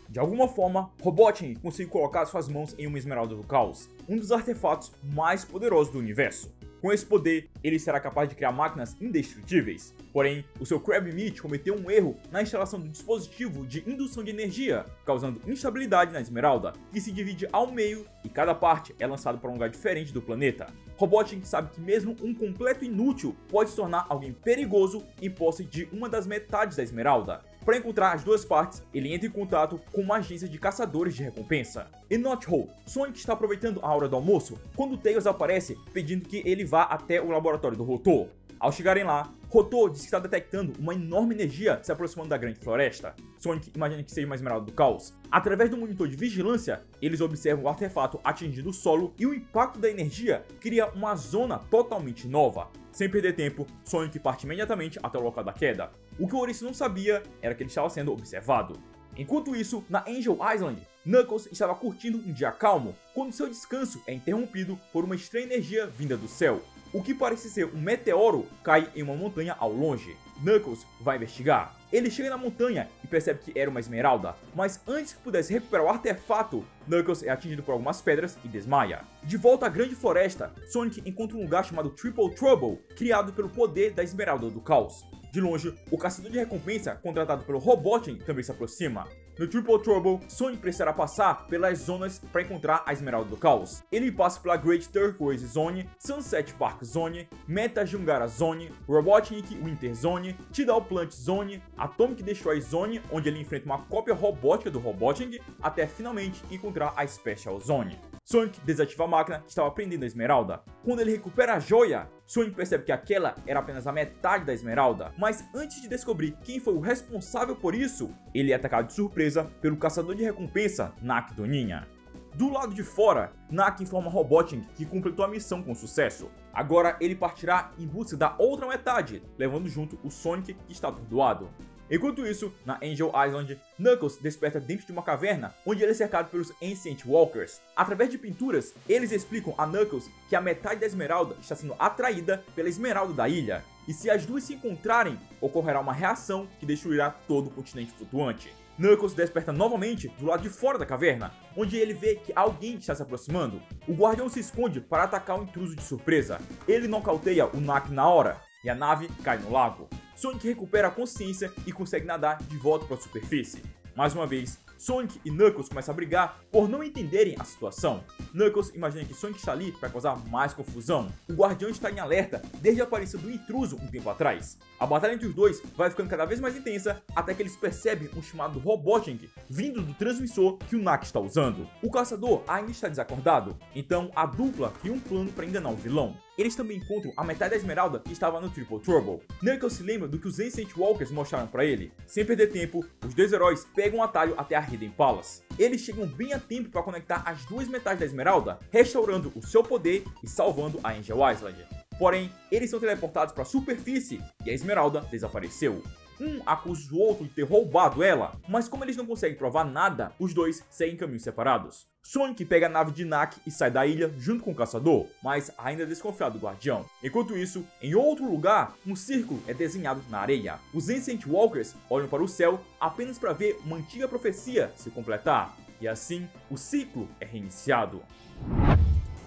De alguma forma, Robotnik conseguiu colocar suas mãos em uma Esmeralda do Caos, um dos artefatos mais poderosos do universo. Com esse poder, ele será capaz de criar máquinas indestrutíveis. Porém, o seu Crab Meat cometeu um erro na instalação do dispositivo de indução de energia, causando instabilidade na Esmeralda, que se divide ao meio e cada parte é lançada para um lugar diferente do planeta. Robotnik sabe que mesmo um completo inútil pode se tornar alguém perigoso em posse de uma das metades da Esmeralda. Para encontrar as duas partes, ele entra em contato com uma agência de caçadores de recompensa. Em Knot Hole, Sonic está aproveitando a hora do almoço quando Tails aparece pedindo que ele vá até o laboratório do Rotor. Ao chegarem lá, Rotor diz que está detectando uma enorme energia se aproximando da grande floresta. Sonic imagina que seja uma Esmeralda do Caos. Através do monitor de vigilância, eles observam o artefato atingindo o solo e o impacto da energia cria uma zona totalmente nova. Sem perder tempo, Sonic parte imediatamente até o local da queda. O que o Ouriço não sabia era que ele estava sendo observado. Enquanto isso, na Angel Island, Knuckles estava curtindo um dia calmo, quando seu descanso é interrompido por uma estranha energia vinda do céu. O que parece ser um meteoro cai em uma montanha ao longe. Knuckles vai investigar. Ele chega na montanha e percebe que era uma esmeralda, mas antes que pudesse recuperar o artefato, Knuckles é atingido por algumas pedras e desmaia. De volta à grande floresta, Sonic encontra um lugar chamado Triple Trouble, criado pelo poder da Esmeralda do Caos. De longe, o caçador de recompensa, contratado pelo Robotnik, também se aproxima. No Triple Trouble, Sonic precisará passar pelas zonas para encontrar a Esmeralda do Caos. Ele passa pela Great Turquoise Zone, Sunset Park Zone, Meta Jungara Zone, Robotnik Winter Zone, Tidal Plant Zone, Atomic Destroy Zone, onde ele enfrenta uma cópia robótica do Robotnik, até finalmente encontrar a Special Zone. Sonic desativa a máquina que estava prendendo a Esmeralda. Quando ele recupera a joia, Sonic percebe que aquela era apenas a metade da Esmeralda, mas antes de descobrir quem foi o responsável por isso, ele é atacado de surpresa pelo caçador de recompensa, Nack Doninha. Do lado de fora, Nack informa Robotnik que completou a missão com sucesso. Agora ele partirá em busca da outra metade, levando junto o Sonic que está atordoado. Enquanto isso, na Angel Island, Knuckles desperta dentro de uma caverna onde ele é cercado pelos Ancient Walkers. Através de pinturas, eles explicam a Knuckles que a metade da Esmeralda está sendo atraída pela Esmeralda da ilha, e se as duas se encontrarem, ocorrerá uma reação que destruirá todo o continente flutuante. Knuckles desperta novamente do lado de fora da caverna, onde ele vê que alguém está se aproximando. O guardião se esconde para atacar o intruso de surpresa. Ele nocauteia o Nack na hora, e a nave cai no lago. Sonic recupera a consciência e consegue nadar de volta para a superfície. Mais uma vez, Sonic e Knuckles começam a brigar por não entenderem a situação. Knuckles imagina que Sonic está ali para causar mais confusão. O Guardião está em alerta desde a aparição do intruso um tempo atrás. A batalha entre os dois vai ficando cada vez mais intensa até que eles percebem um chamado Robotnik vindo do transmissor que o Nack está usando. O caçador ainda está desacordado, então a dupla cria um plano para enganar o vilão. Eles também encontram a metade da Esmeralda que estava no Triple Trouble. Knuckles se lembra do que os Ancient Walkers mostraram para ele. Sem perder tempo, os dois heróis pegam um atalho até a Hidden Palace. Eles chegam bem a tempo para conectar as duas metades da Esmeralda, restaurando o seu poder e salvando a Angel Island. Porém, eles são teleportados para a superfície e a Esmeralda desapareceu. Um acusa o outro de ter roubado ela, mas como eles não conseguem provar nada, os dois seguem caminhos separados. Sonic pega a nave de Nack e sai da ilha junto com o caçador, mas ainda desconfiado do guardião. Enquanto isso, em outro lugar, um círculo é desenhado na areia. Os Ancient Walkers olham para o céu apenas para ver uma antiga profecia se completar, e assim o ciclo é reiniciado.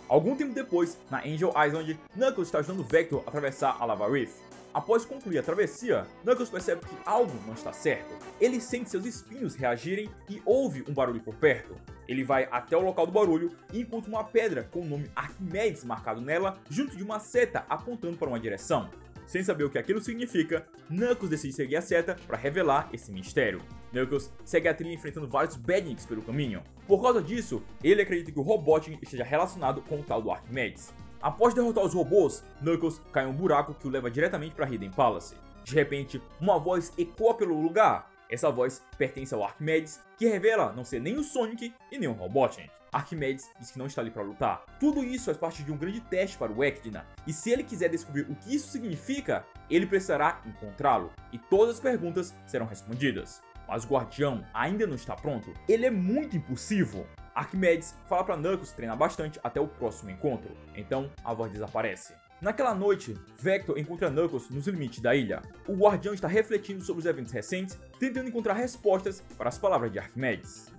Algum tempo depois, na Angel Island, Knuckles está ajudando Vector a atravessar a Lava Reef. Após concluir a travessia, Knuckles percebe que algo não está certo. Ele sente seus espinhos reagirem e ouve um barulho por perto. Ele vai até o local do barulho e encontra uma pedra com o nome Arquimedes marcado nela, junto de uma seta apontando para uma direção. Sem saber o que aquilo significa, Knuckles decide seguir a seta para revelar esse mistério. Knuckles segue a trilha enfrentando vários Badniks pelo caminho. Por causa disso, ele acredita que o Robotnik esteja relacionado com o tal do Arquimedes. Após derrotar os robôs, Knuckles cai em um buraco que o leva diretamente para Hidden Palace. De repente, uma voz ecoa pelo lugar. Essa voz pertence ao Arquimedes, que revela não ser nem o Sonic e nem o Robotnik. Arquimedes diz que não está ali para lutar. Tudo isso faz parte de um grande teste para o Echidna, e se ele quiser descobrir o que isso significa, ele precisará encontrá-lo, e todas as perguntas serão respondidas. Mas o Guardião ainda não está pronto, ele é muito impulsivo. Arquimedes fala para Knuckles treinar bastante até o próximo encontro, então a voz desaparece. Naquela noite, Vector encontra Knuckles nos limites da ilha. O Guardião está refletindo sobre os eventos recentes, tentando encontrar respostas para as palavras de Arquimedes.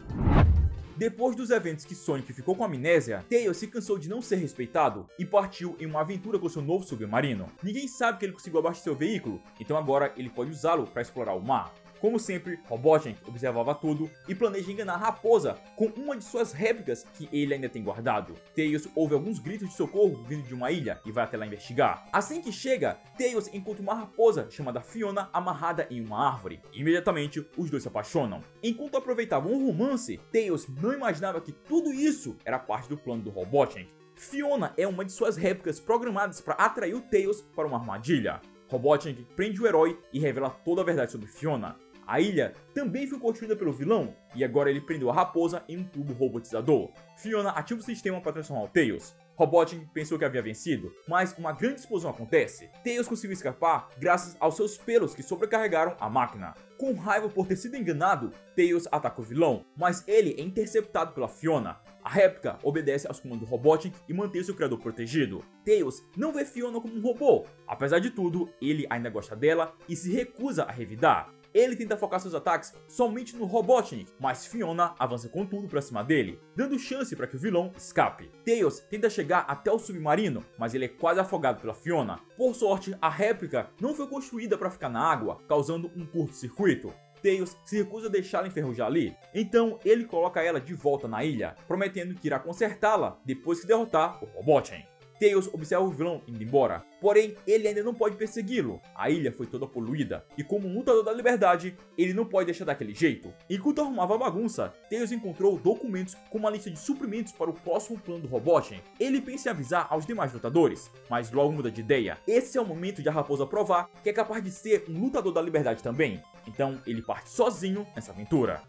Depois dos eventos que Sonic ficou com amnésia, Tails se cansou de não ser respeitado e partiu em uma aventura com seu novo submarino. Ninguém sabe que ele conseguiu abastecer o veículo, então agora ele pode usá-lo para explorar o mar. Como sempre, Robotnik observava tudo e planeja enganar a raposa com uma de suas réplicas que ele ainda tem guardado. Tails ouve alguns gritos de socorro vindo de uma ilha e vai até lá investigar. Assim que chega, Tails encontra uma raposa chamada Fiona amarrada em uma árvore. Imediatamente, os dois se apaixonam. Enquanto aproveitavam um romance, Tails não imaginava que tudo isso era parte do plano do Robotnik. Fiona é uma de suas réplicas programadas para atrair o Tails para uma armadilha. Robotnik prende o herói e revela toda a verdade sobre Fiona. A ilha também foi construída pelo vilão, e agora ele prendeu a raposa em um tubo robotizador. Fiona ativa o sistema para transformar o Tails. Robotnik pensou que havia vencido, mas uma grande explosão acontece. Tails conseguiu escapar graças aos seus pelos que sobrecarregaram a máquina. Com raiva por ter sido enganado, Tails ataca o vilão, mas ele é interceptado pela Fiona. A réplica obedece aos comandos do Robotnik e mantém seu criador protegido. Tails não vê Fiona como um robô. Apesar de tudo, ele ainda gosta dela e se recusa a revidar. Ele tenta focar seus ataques somente no Robotnik, mas Fiona avança com tudo pra cima dele, dando chance para que o vilão escape. Tails tenta chegar até o submarino, mas ele é quase afogado pela Fiona. Por sorte, a réplica não foi construída para ficar na água, causando um curto-circuito. Tails se recusa a deixá-la enferrujar ali, então ele coloca ela de volta na ilha, prometendo que irá consertá-la depois que derrotar o Robotnik. Tails observa o vilão indo embora, porém ele ainda não pode persegui-lo. A ilha foi toda poluída, e como um lutador da liberdade, ele não pode deixar daquele jeito. Enquanto arrumava a bagunça, Tails encontrou documentos com uma lista de suprimentos para o próximo plano do Robotnik. Ele pensa em avisar aos demais lutadores, mas logo muda de ideia. Esse é o momento de a raposa provar que é capaz de ser um lutador da liberdade também. Então ele parte sozinho nessa aventura.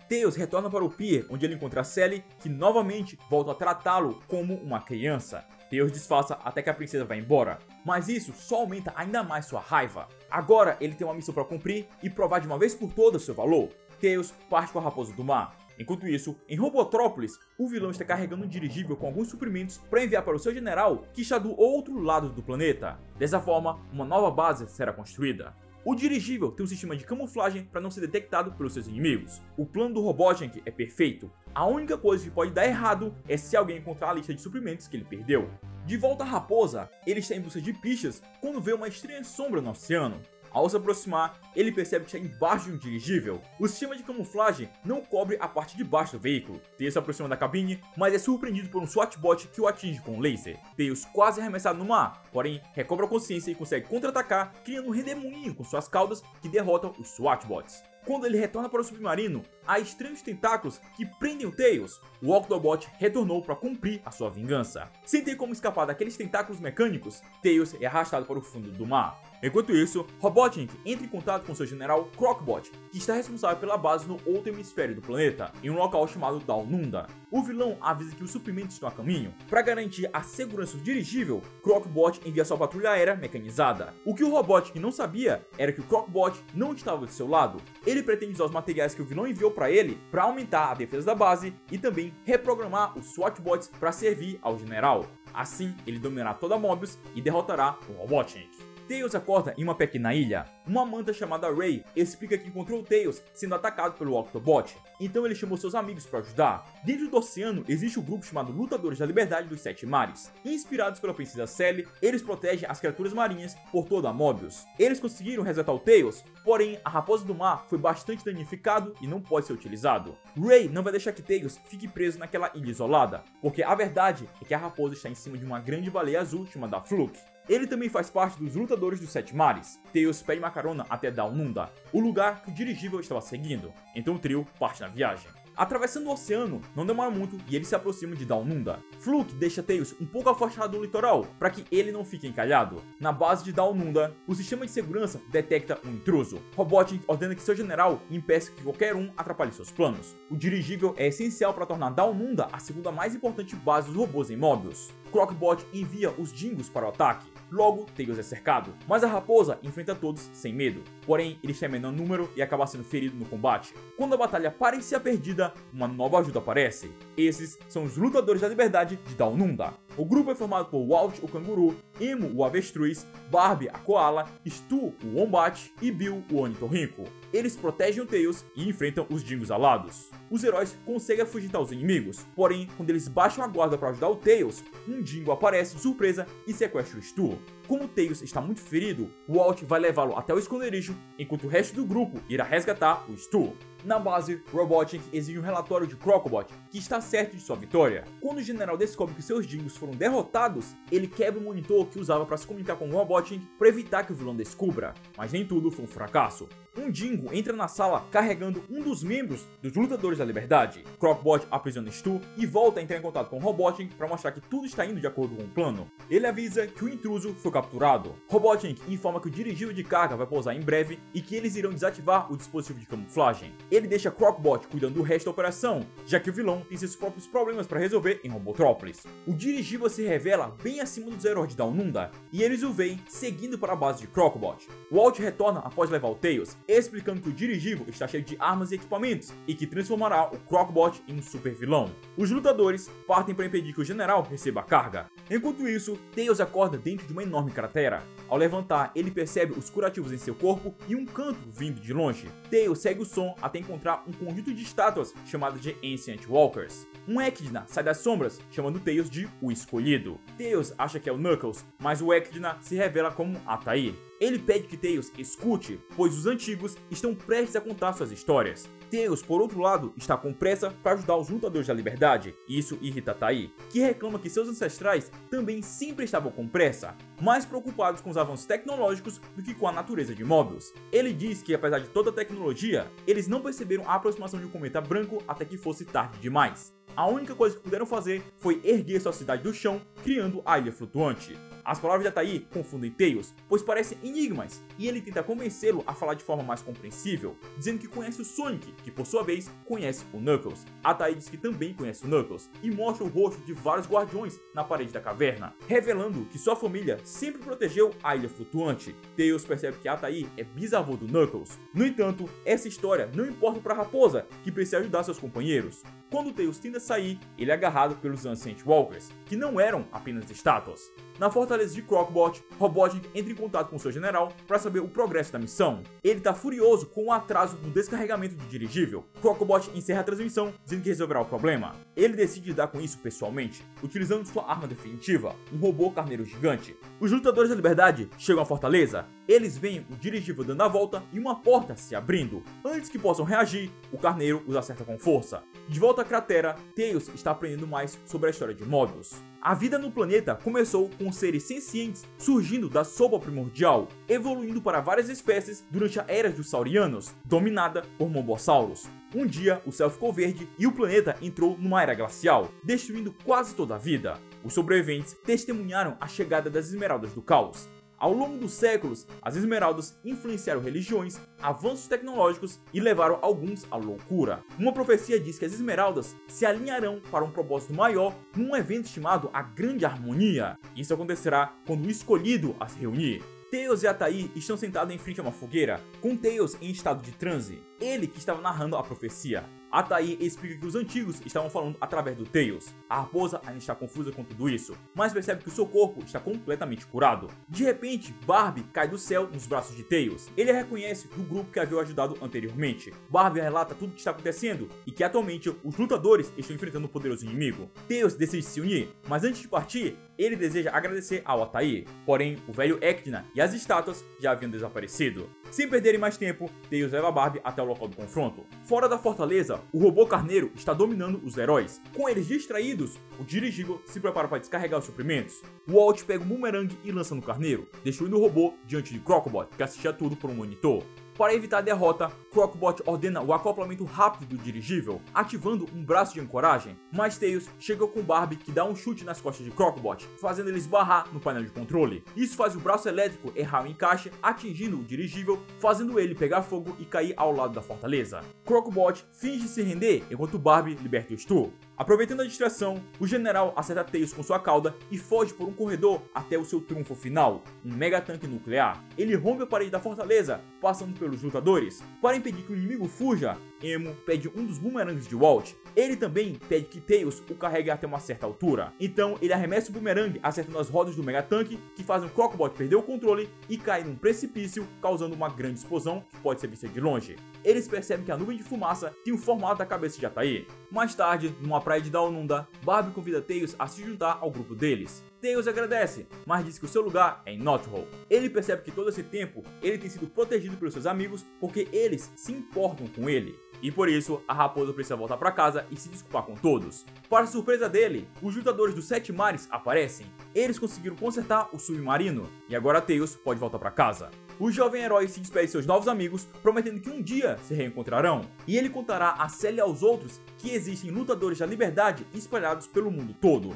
Tails retorna para o pier, onde ele encontra Sally, que novamente volta a tratá-lo como uma criança. Tails disfarça até que a princesa vai embora, mas isso só aumenta ainda mais sua raiva. Agora ele tem uma missão para cumprir e provar de uma vez por todas seu valor. Tails parte com a raposa do mar. Enquanto isso, em Robotrópolis, o vilão está carregando um dirigível com alguns suprimentos para enviar para o seu general, que está do outro lado do planeta. Dessa forma, uma nova base será construída. O dirigível tem um sistema de camuflagem para não ser detectado pelos seus inimigos. O plano do Robotnik é perfeito. A única coisa que pode dar errado é se alguém encontrar a lista de suprimentos que ele perdeu. De volta à raposa, ele está em busca de pistas quando vê uma estranha sombra no oceano. Ao se aproximar, ele percebe que está embaixo de um dirigível. O sistema de camuflagem não cobre a parte de baixo do veículo. Tails se aproxima da cabine, mas é surpreendido por um SWAT-bot que o atinge com um laser. Tails quase é arremessado no mar, porém recobra a consciência e consegue contra-atacar, criando um redemoinho com suas caudas que derrotam os SWAT-bots. Quando ele retorna para o submarino, há estranhos tentáculos que prendem o Tails. O Octobot retornou para cumprir a sua vingança. Sem ter como escapar daqueles tentáculos mecânicos, Tails é arrastado para o fundo do mar. Enquanto isso, Robotnik entra em contato com seu general Crocbot, que está responsável pela base no outro hemisfério do planeta, em um local chamado Dalnunda. O vilão avisa que os suprimentos estão a caminho. Para garantir a segurança do dirigível, Crocbot envia sua patrulha aérea mecanizada. O que o Robotnik não sabia era que o Crocbot não estava do seu lado. Ele pretende usar os materiais que o vilão enviou para ele para aumentar a defesa da base e também reprogramar os SWAT-bots para servir ao general. Assim, ele dominará toda a Mobius e derrotará o Robotnik. Tails acorda em uma pequena ilha. Uma manta chamada Ray explica que encontrou Tails sendo atacado pelo Octobot, então ele chamou seus amigos para ajudar. Dentro do oceano existe um grupo chamado Lutadores da Liberdade dos Sete Mares. Inspirados pela princesa Sally, eles protegem as criaturas marinhas por toda a Mobius. Eles conseguiram resgatar o Tails, porém a Raposa do Mar foi bastante danificado e não pode ser utilizado. Ray não vai deixar que Tails fique preso naquela ilha isolada, porque a verdade é que a raposa está em cima de uma grande baleia azul chamada Fluke. Ele também faz parte dos Lutadores dos Sete Mares. Tails pede uma carona até Downunda, o lugar que o dirigível estava seguindo, então o trio parte na viagem. Atravessando o oceano, não demora muito e eles se aproximam de Downunda. Fluke deixa Tails um pouco afastado do litoral, para que ele não fique encalhado. Na base de Downunda, o sistema de segurança detecta um intruso. Robotnik ordena que seu general impeça que qualquer um atrapalhe seus planos. O dirigível é essencial para tornar Downunda a segunda mais importante base dos robôs em Mobius. Crocbot envia os Dingos para o ataque. Logo, Tails é cercado, mas a raposa enfrenta todos sem medo. Porém, ele está em menor número e acaba sendo ferido no combate. Quando a batalha parecia perdida, uma nova ajuda aparece. Esses são os Lutadores da Liberdade de Downunda. O grupo é formado por Walt, o canguru, Emo, o avestruz, Barbie, a koala, Stu, o wombat e Bill, o ornitorrinco. Eles protegem o Tails e enfrentam os Dingos alados. Os heróis conseguem afugentar os inimigos, porém, quando eles baixam a guarda para ajudar o Tails, um Dingo aparece de surpresa e sequestra o Stu. Como o Tails está muito ferido, Walt vai levá-lo até o esconderijo, enquanto o resto do grupo irá resgatar o Stu. Na base, Robotnik exige um relatório de Crocobot, que está certo de sua vitória. Quando o general descobre que seus Dingos foram derrotados, ele quebra o monitor que usava para se comunicar com Robotnik para evitar que o vilão descubra, mas nem tudo foi um fracasso. Um Dingo entra na sala carregando um dos membros dos Lutadores da Liberdade. Crocbot aprisiona Stu e volta a entrar em contato com Robotnik para mostrar que tudo está indo de acordo com o plano. Ele avisa que o intruso foi capturado. Robotnik informa que o dirigível de carga vai pousar em breve e que eles irão desativar o dispositivo de camuflagem. Ele deixa Crocbot cuidando do resto da operação, já que o vilão tem seus próprios problemas para resolver em Robotrópolis. O dirigível se revela bem acima dos heróis de Downunda e eles o veem seguindo para a base de Crocbot. Walt retorna após levar o Tails, explicando que o dirigível está cheio de armas e equipamentos e que transformará o Crocbot em um super vilão. Os lutadores partem para impedir que o general receba a carga. Enquanto isso, Tails acorda dentro de uma enorme cratera. Ao levantar, ele percebe os curativos em seu corpo e um canto vindo de longe. Tails segue o som até encontrar um conjunto de estátuas chamadas de Ancient Walkers. Um Echidna sai das sombras, chamando Tails de o Escolhido. Tails acha que é o Knuckles, mas o Echidna se revela como Ataí. Ele pede que Tails escute, pois os antigos estão prestes a contar suas histórias. Tails, por outro lado, está com pressa para ajudar os Lutadores da Liberdade. Isso irrita Ataí, que reclama que seus ancestrais também sempre estavam com pressa, mais preocupados com os avanços tecnológicos do que com a natureza de Mobius. Ele diz que, apesar de toda a tecnologia, eles não perceberam a aproximação de um cometa branco até que fosse tarde demais. A única coisa que puderam fazer foi erguer sua cidade do chão, criando a ilha flutuante. As palavras de Ataí confundem Tails, pois parecem enigmas, e ele tenta convencê-lo a falar de forma mais compreensível, dizendo que conhece o Sonic, que por sua vez conhece o Knuckles. Ataí diz que também conhece o Knuckles, e mostra o rosto de vários guardiões na parede da caverna, revelando que sua família sempre protegeu a ilha flutuante. Tails percebe que Ataí é bisavô do Knuckles. No entanto, essa história não importa para a raposa, que precisa ajudar seus companheiros. Quando Tails tenta sair, ele é agarrado pelos Ancient Walkers, que não eram apenas estátuas. Na fortaleza de Crocbot, Robotnik entra em contato com seu general para saber o progresso da missão. Ele está furioso com o atraso no descarregamento do dirigível. Crocbot encerra a transmissão, dizendo que resolverá o problema. Ele decide lidar com isso pessoalmente, utilizando sua arma definitiva, um robô carneiro gigante. Os Lutadores da Liberdade chegam à fortaleza. Eles veem o dirigível dando a volta e uma porta se abrindo. Antes que possam reagir, o carneiro os acerta com força. De volta à cratera, Tails está aprendendo mais sobre a história de Mobius. A vida no planeta começou com seres sencientes surgindo da sopa primordial, evoluindo para várias espécies durante a era dos Saurianos, dominada por Mobossauros. Um dia, o céu ficou verde e o planeta entrou numa era glacial, destruindo quase toda a vida. Os sobreviventes testemunharam a chegada das Esmeraldas do Caos. Ao longo dos séculos, as esmeraldas influenciaram religiões, avanços tecnológicos e levaram alguns à loucura. Uma profecia diz que as esmeraldas se alinharão para um propósito maior num evento chamado a Grande Harmonia. Isso acontecerá quando o Escolhido as reunir. Tails e Ataí estão sentados em frente a uma fogueira, com Tails em estado de transe, ele que estava narrando a profecia. Ataí explica que os antigos estavam falando através do Tails. A raposa ainda está confusa com tudo isso, mas percebe que o seu corpo está completamente curado. De repente, Barbie cai do céu nos braços de Tails. Ele a reconhece do grupo que havia ajudado anteriormente. Barbie relata tudo o que está acontecendo e que atualmente os lutadores estão enfrentando um poderoso inimigo. Tails decide se unir, mas antes de partir, ele deseja agradecer ao Ataí. Porém, o velho Echidna e as estátuas já haviam desaparecido. Sem perderem mais tempo, Tails leva Barbie até o local do confronto. Fora da fortaleza, o robô carneiro está dominando os heróis. Com eles distraídos, o dirigível se prepara para descarregar os suprimentos. Walt pega um boomerang e lança no carneiro, destruindo o robô diante de Crocobot, que assistia tudo por um monitor. Para evitar a derrota, Crocobot ordena o acoplamento rápido do dirigível, ativando um braço de ancoragem, mas Tails chega com Barbie que dá um chute nas costas de Crocobot, fazendo ele esbarrar no painel de controle. Isso faz o braço elétrico errar o encaixe, atingindo o dirigível, fazendo ele pegar fogo e cair ao lado da fortaleza. Crocobot finge se render enquanto Barbie liberta o Stu. Aproveitando a distração, o general acerta Tails com sua cauda e foge por um corredor até o seu triunfo final, um mega tanque nuclear. Ele rompe a parede da fortaleza, passando pelos lutadores. Para impedir que o inimigo fuja, Emo pede um dos boomerangs de Walt. Ele também pede que Tails o carregue até uma certa altura. Então ele arremessa o boomerang acertando as rodas do mega tanque, que fazem o Crocobot perder o controle e cair num precipício, causando uma grande explosão que pode ser vista de longe. Eles percebem que a nuvem de fumaça tem o formato da cabeça de Ataí. Mais tarde, numa praia de Downunda, Barbie convida Tails a se juntar ao grupo deles. Tails agradece, mas diz que o seu lugar é em Knothole. Ele percebe que todo esse tempo ele tem sido protegido pelos seus amigos porque eles se importam com ele. E por isso, a raposa precisa voltar para casa e se desculpar com todos. Para surpresa dele, os lutadores dos 7 mares aparecem. Eles conseguiram consertar o submarino e agora Tails pode voltar para casa. O jovem herói se despede de seus novos amigos, prometendo que um dia se reencontrarão. E ele contará a Sally e aos outros que existem lutadores da liberdade espalhados pelo mundo todo.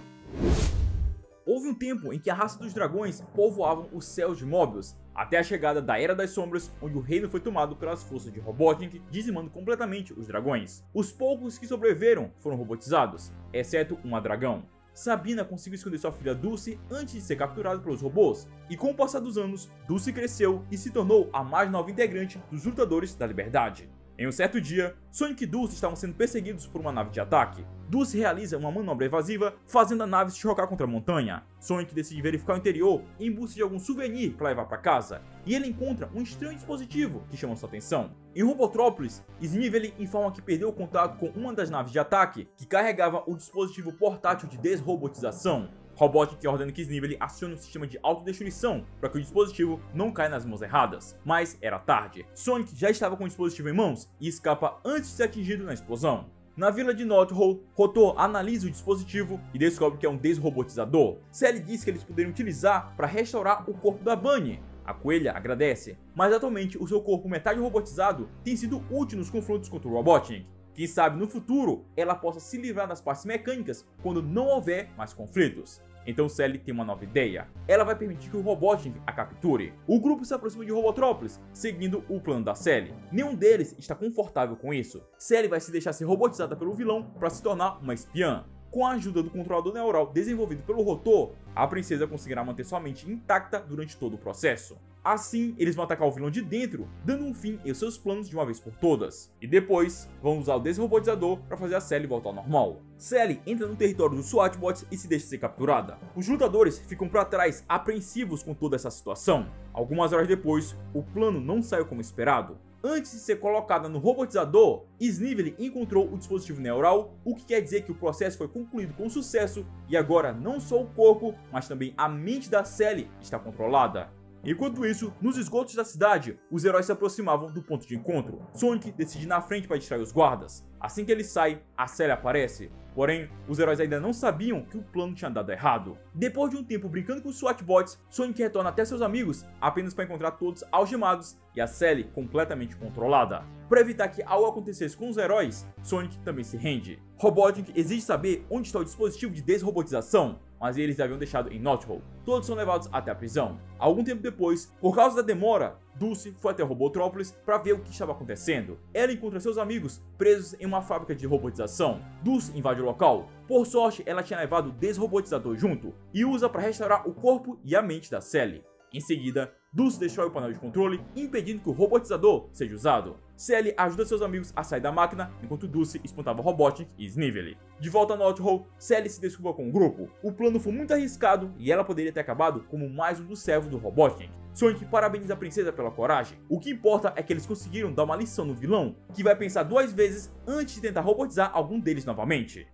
Houve um tempo em que a raça dos dragões povoavam os céus de Mobius, até a chegada da Era das Sombras, onde o reino foi tomado pelas forças de Robotnik, dizimando completamente os dragões. Os poucos que sobreviveram foram robotizados, exceto uma dragão. Sabina conseguiu esconder sua filha Dulce antes de ser capturada pelos robôs, e com o passar dos anos, Dulce cresceu e se tornou a mais nova integrante dos Lutadores da Liberdade. Em um certo dia, Sonic e Dulce estavam sendo perseguidos por uma nave de ataque. Dulce realiza uma manobra evasiva, fazendo a nave se chocar contra a montanha. Sonic decide verificar o interior em busca de algum souvenir para levar para casa, e ele encontra um estranho dispositivo que chama sua atenção. Em Robotrópolis, Snively informa que perdeu o contato com uma das naves de ataque que carregava o dispositivo portátil de desrobotização. Robotnik ordena que Snively acione um sistema de autodestruição para que o dispositivo não caia nas mãos erradas, mas era tarde. Sonic já estava com o dispositivo em mãos e escapa antes de ser atingido na explosão. Na vila de Knothole, Rotor analisa o dispositivo e descobre que é um desrobotizador. Sally diz que eles poderiam utilizar para restaurar o corpo da Bunny. A coelha agradece, mas atualmente o seu corpo metade robotizado tem sido útil nos confrontos contra o Robotnik. Quem sabe no futuro ela possa se livrar das partes mecânicas quando não houver mais conflitos. Então Sally tem uma nova ideia. Ela vai permitir que o Robotnik a capture. O grupo se aproxima de Robotrópolis, seguindo o plano da Sally. Nenhum deles está confortável com isso. Sally vai se deixar ser robotizada pelo vilão para se tornar uma espiã. Com a ajuda do controlador neural desenvolvido pelo Rotor, a princesa conseguirá manter sua mente intacta durante todo o processo. Assim, eles vão atacar o vilão de dentro, dando um fim em seus planos de uma vez por todas. E depois, vão usar o desrobotizador para fazer a Sally voltar ao normal. Sally entra no território dos SWAT-bots e se deixa ser capturada. Os lutadores ficam para trás, apreensivos com toda essa situação. Algumas horas depois, o plano não saiu como esperado. Antes de ser colocada no robotizador, Snively encontrou o dispositivo neural, o que quer dizer que o processo foi concluído com sucesso e agora não só o corpo, mas também a mente da Sally está controlada. Enquanto isso, nos esgotos da cidade, os heróis se aproximavam do ponto de encontro. Sonic decide ir na frente para distrair os guardas. Assim que ele sai, a Sally aparece. Porém, os heróis ainda não sabiam que o plano tinha dado errado. Depois de um tempo brincando com os SWAT-bots, Sonic retorna até seus amigos apenas para encontrar todos algemados e a Sally completamente controlada. Para evitar que algo acontecesse com os heróis, Sonic também se rende. Robotnik exige saber onde está o dispositivo de desrobotização, mas eles haviam deixado em Knothole. Todos são levados até a prisão. Algum tempo depois, por causa da demora, Dulce foi até Robotrópolis para ver o que estava acontecendo. Ela encontra seus amigos presos em uma fábrica de robotização. Dulce invade o local. Por sorte, ela tinha levado o desrobotizador junto e usa para restaurar o corpo e a mente da Sally. Em seguida, Dulce destrói o painel de controle, impedindo que o robotizador seja usado. Sally ajuda seus amigos a sair da máquina, enquanto Dulce espantava Robotnik e Snively. De volta a North Hall, Sally se desculpa com o grupo. O plano foi muito arriscado e ela poderia ter acabado como mais um dos servos do Robotnik. Sonic parabeniza a princesa pela coragem. O que importa é que eles conseguiram dar uma lição no vilão, que vai pensar 2 vezes antes de tentar robotizar algum deles novamente.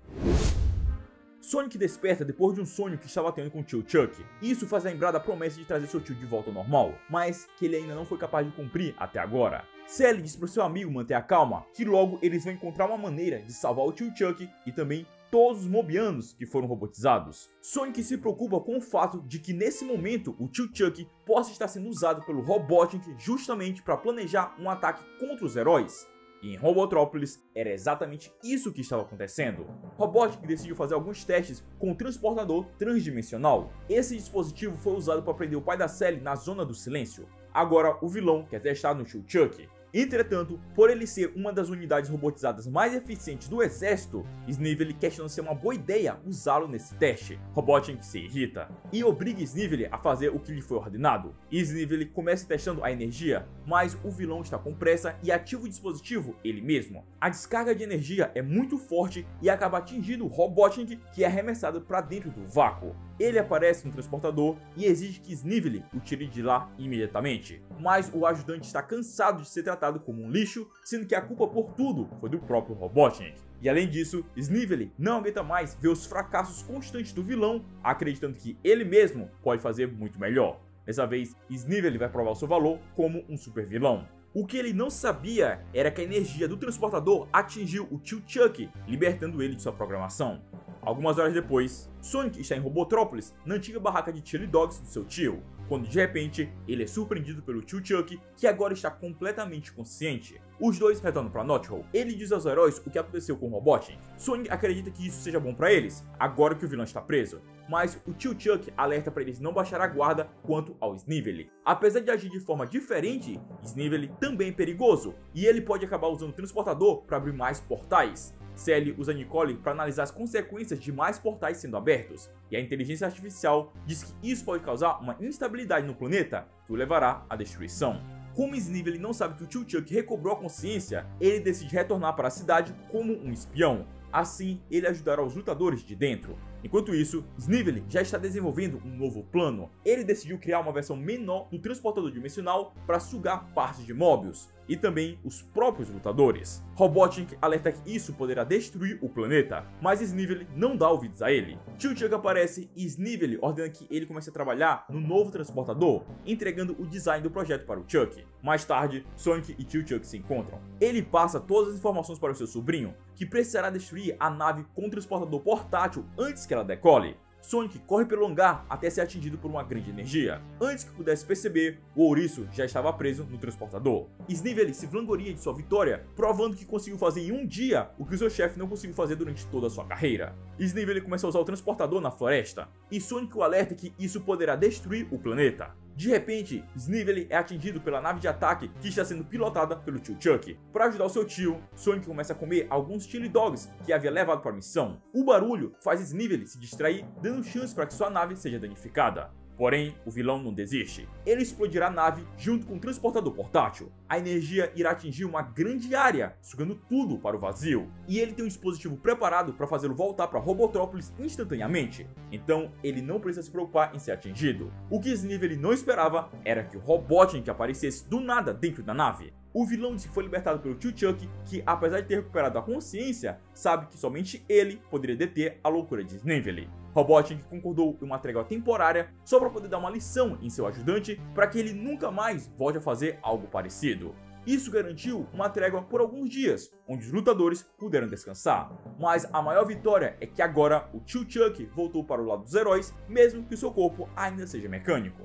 Sonic desperta depois de um sonho que estava tendo com o tio Chuck. Isso faz lembrar da promessa de trazer seu tio de volta ao normal, mas que ele ainda não foi capaz de cumprir até agora. Sally diz para seu amigo manter a calma, que logo eles vão encontrar uma maneira de salvar o tio Chuck e também todos os mobianos que foram robotizados. Sonic se preocupa com o fato de que nesse momento o tio Chuck possa estar sendo usado pelo Robotnik justamente para planejar um ataque contra os heróis. E em Robotrópolis era exatamente isso que estava acontecendo. Robotnik decidiu fazer alguns testes com o transportador transdimensional. Esse dispositivo foi usado para prender o pai da Sally na Zona do Silêncio. Agora o vilão quer testar no tio Chuck. Entretanto, por ele ser uma das unidades robotizadas mais eficientes do exército, Snively questiona se é uma boa ideia usá-lo nesse teste. Robotnik se irrita e obriga Snively a fazer o que lhe foi ordenado. Snively começa testando a energia, mas o vilão está com pressa e ativa o dispositivo ele mesmo. A descarga de energia é muito forte e acaba atingindo Robotnik, que é arremessado para dentro do vácuo. Ele aparece no transportador e exige que Snively o tire de lá imediatamente, mas o ajudante está cansado de ser tratado como um lixo, sendo que a culpa por tudo foi do próprio Robotnik. E além disso, Snively não aguenta mais ver os fracassos constantes do vilão, acreditando que ele mesmo pode fazer muito melhor. Dessa vez, Snively vai provar o seu valor como um super vilão. O que ele não sabia era que a energia do transportador atingiu o tio Chuck, libertando ele de sua programação. Algumas horas depois, Sonic está em Robotrópolis, na antiga barraca de chili dogs do seu tio, quando de repente ele é surpreendido pelo tio Chuck, que agora está completamente consciente. Os dois retornam para North Hall. Ele diz aos heróis o que aconteceu com o Robotnik. Sonic acredita que isso seja bom para eles, agora que o vilão está preso, mas o tio Chuck alerta para eles não baixar a guarda quanto ao Snively. Apesar de agir de forma diferente, Snively também é perigoso, e ele pode acabar usando o transportador para abrir mais portais. Sally usa Nicole para analisar as consequências de mais portais sendo abertos, e a inteligência artificial diz que isso pode causar uma instabilidade no planeta que o levará à destruição. Como Snively não sabe que o tio Chuck recobrou a consciência, ele decide retornar para a cidade como um espião. Assim, ele ajudará os lutadores de dentro. Enquanto isso, Snively já está desenvolvendo um novo plano. Ele decidiu criar uma versão menor do transportador dimensional para sugar partes de Mobius e também os próprios lutadores. Robotnik alerta que isso poderá destruir o planeta, mas Snively não dá ouvidos a ele. Tio Chuck aparece e Snively ordena que ele comece a trabalhar no novo transportador, entregando o design do projeto para o Chuck. Mais tarde, Sonic e Tio Chuck se encontram. Ele passa todas as informações para o seu sobrinho, que precisará destruir a nave com o transportador portátil antes que ela decole. Sonic corre pelo hangar até ser atingido por uma grande energia. Antes que pudesse perceber, o ouriço já estava preso no transportador. Snively se vangloria de sua vitória, provando que conseguiu fazer em um dia o que o seu chefe não conseguiu fazer durante toda a sua carreira. Snively começa a usar o transportador na floresta, e Sonic o alerta que isso poderá destruir o planeta. De repente, Snively é atingido pela nave de ataque que está sendo pilotada pelo tio Chuck. Para ajudar o seu tio, Sonic começa a comer alguns chili dogs que havia levado para a missão. O barulho faz Snively se distrair, dando chance para que sua nave seja danificada. Porém, o vilão não desiste. Ele explodirá a nave junto com o transportador portátil. A energia irá atingir uma grande área, sugando tudo para o vazio. E ele tem um dispositivo preparado para fazê-lo voltar para Robotrópolis instantaneamente. Então, ele não precisa se preocupar em ser atingido. O que Snively não esperava era que o Robotnik aparecesse do nada dentro da nave. O vilão disse que foi libertado pelo tio Chuck, que apesar de ter recuperado a consciência, sabe que somente ele poderia deter a loucura de Snively. Robotnik concordou em uma trégua temporária só para poder dar uma lição em seu ajudante para que ele nunca mais volte a fazer algo parecido. Isso garantiu uma trégua por alguns dias, onde os lutadores puderam descansar. Mas a maior vitória é que agora o tio Chuck voltou para o lado dos heróis, mesmo que seu corpo ainda seja mecânico.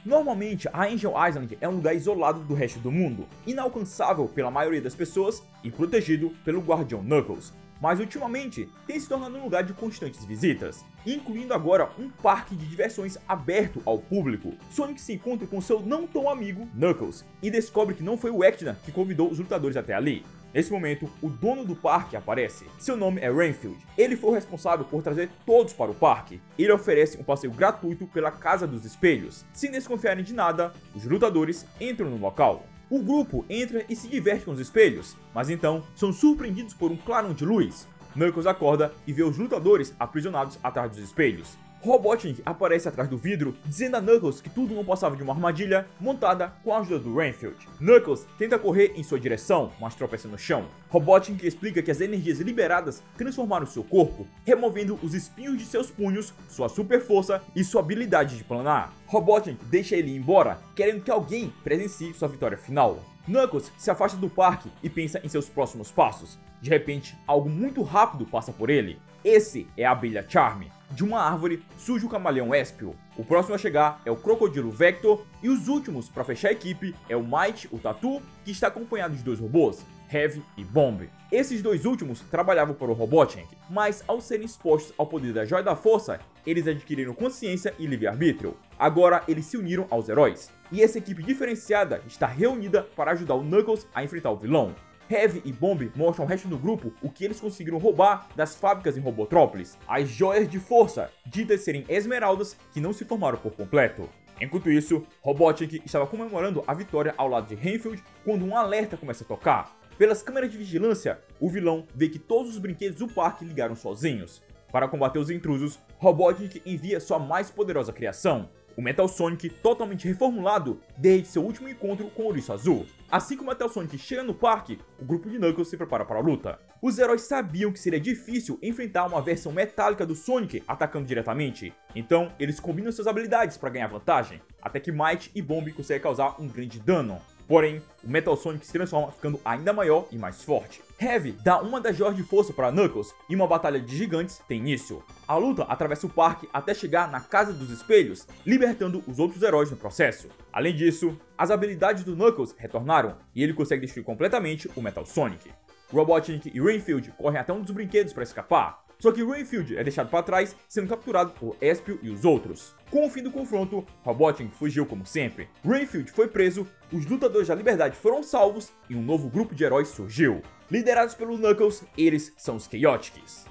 Normalmente, a Angel Island é um lugar isolado do resto do mundo, inalcançável pela maioria das pessoas e protegido pelo Guardião Knuckles. mas ultimamente tem se tornado um lugar de constantes visitas, incluindo agora um parque de diversões aberto ao público. Sonic se encontra com seu não tão amigo Knuckles e descobre que não foi o Echidna que convidou os lutadores até ali. Nesse momento, o dono do parque aparece. Seu nome é Renfield. Ele foi o responsável por trazer todos para o parque. Ele oferece um passeio gratuito pela Casa dos Espelhos. Sem desconfiarem de nada, os lutadores entram no local. O grupo entra e se diverte com os espelhos, mas então são surpreendidos por um clarão de luz. Knuckles acorda e vê os lutadores aprisionados atrás dos espelhos. Robotnik aparece atrás do vidro, dizendo a Knuckles que tudo não passava de uma armadilha montada com a ajuda do Renfield. Knuckles tenta correr em sua direção, mas tropeça no chão. Robotnik explica que as energias liberadas transformaram seu corpo, removendo os espinhos de seus punhos, sua super força e sua habilidade de planar. Robotnik deixa ele ir embora, querendo que alguém presencie sua vitória final. Knuckles se afasta do parque e pensa em seus próximos passos. De repente, algo muito rápido passa por ele. Esse é a abelha Charme. De uma árvore surge o camaleão Espio. O próximo a chegar é o crocodilo Vector e os últimos para fechar a equipe é o Might, o Tatu, que está acompanhado de dois robôs, Heavy e Bomb. Esses dois últimos trabalhavam para o Robotnik, mas ao serem expostos ao poder da Joia da Força, eles adquiriram consciência e livre-arbítrio. Agora eles se uniram aos heróis, e essa equipe diferenciada está reunida para ajudar o Knuckles a enfrentar o vilão. Heavy e Bomb mostram ao resto do grupo o que eles conseguiram roubar das fábricas em Robotrópolis, as joias de força, ditas serem esmeraldas que não se formaram por completo. Enquanto isso, Robotnik estava comemorando a vitória ao lado de Renfield quando um alerta começa a tocar. Pelas câmeras de vigilância, o vilão vê que todos os brinquedos do parque ligaram sozinhos. Para combater os intrusos, Robotnik envia sua mais poderosa criação, o Metal Sonic, totalmente reformulado desde seu último encontro com o Ouriço Azul. Assim que o Metal Sonic chega no parque, o grupo de Knuckles se prepara para a luta. Os heróis sabiam que seria difícil enfrentar uma versão metálica do Sonic atacando diretamente, então eles combinam suas habilidades para ganhar vantagem, até que Might e Bomb conseguem causar um grande dano. Porém, o Metal Sonic se transforma ficando ainda maior e mais forte. Heavy dá uma das joias de força para Knuckles e uma batalha de gigantes tem início. A luta atravessa o parque até chegar na Casa dos Espelhos, libertando os outros heróis no processo. Além disso, as habilidades do Knuckles retornaram e ele consegue destruir completamente o Metal Sonic. Robotnik e Renfield correm até um dos brinquedos para escapar. Só que Renfield é deixado para trás, sendo capturado por Espio e os outros. Com o fim do confronto, Robotnik fugiu como sempre. Renfield foi preso, os lutadores da liberdade foram salvos e um novo grupo de heróis surgiu. Liderados pelo Knuckles, eles são os Chaotix.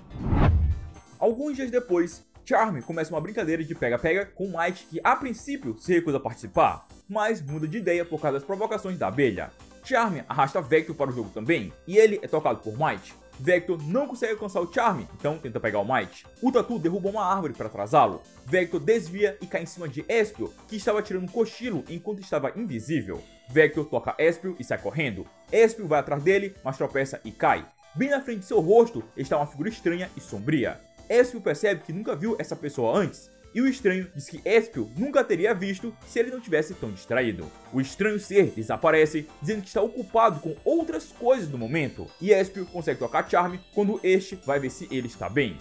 Alguns dias depois, Charme começa uma brincadeira de pega-pega com Might, que a princípio se recusa a participar, mas muda de ideia por causa das provocações da abelha. Charme arrasta Vector para o jogo também, e ele é tocado por Might. Vector não consegue alcançar o Charme, então tenta pegar o Might. O Tatu derruba uma árvore para atrasá-lo. Vector desvia e cai em cima de Espio, que estava tirando um cochilo enquanto estava invisível. Vector toca Espio e sai correndo. Espio vai atrás dele, mas tropeça e cai. Bem na frente de seu rosto está uma figura estranha e sombria. Espio percebe que nunca viu essa pessoa antes, e o estranho diz que Espio nunca teria visto se ele não tivesse tão distraído. O estranho ser desaparece, dizendo que está ocupado com outras coisas no momento, e Espio consegue tocar Charme quando este vai ver se ele está bem.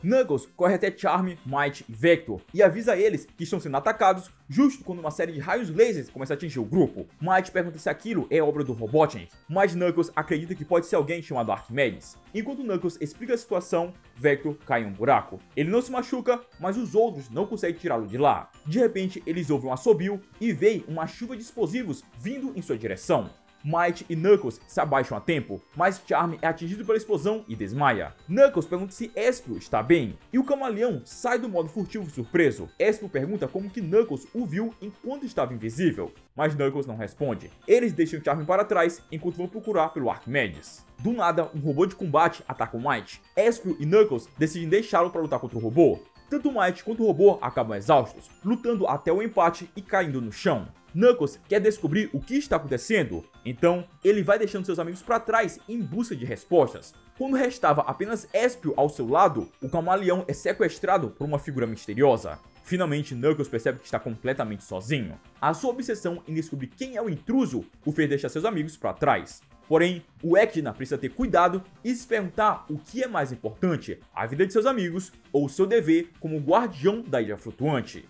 Knuckles corre até Charme, Might e Vector e avisa eles que estão sendo atacados justo quando uma série de raios lasers começa a atingir o grupo. Might pergunta se aquilo é obra do Robotnik, mas Knuckles acredita que pode ser alguém chamado Arquimedes. Enquanto Knuckles explica a situação, Vector cai em um buraco. Ele não se machuca, mas os outros não conseguem tirá-lo de lá. De repente, eles ouvem um assobio e veem uma chuva de explosivos vindo em sua direção. Might e Knuckles se abaixam a tempo, mas Charme é atingido pela explosão e desmaia. Knuckles pergunta se Espio está bem, e o camaleão sai do modo furtivo surpreso. Espio pergunta como que Knuckles o viu enquanto estava invisível, mas Knuckles não responde. Eles deixam Charme para trás enquanto vão procurar pelo Arquimedes. Do nada, um robô de combate ataca o Might. Espio e Knuckles decidem deixá-lo para lutar contra o robô. Tanto o Might quanto o robô acabam exaustos, lutando até o empate e caindo no chão. Knuckles quer descobrir o que está acontecendo, então ele vai deixando seus amigos para trás em busca de respostas. Quando restava apenas Espio ao seu lado, o camaleão é sequestrado por uma figura misteriosa. Finalmente, Knuckles percebe que está completamente sozinho. A sua obsessão em descobrir quem é o intruso o fez deixar seus amigos para trás. Porém, o Echidna precisa ter cuidado e se perguntar o que é mais importante, a vida de seus amigos ou seu dever como guardião da Ilha Flutuante.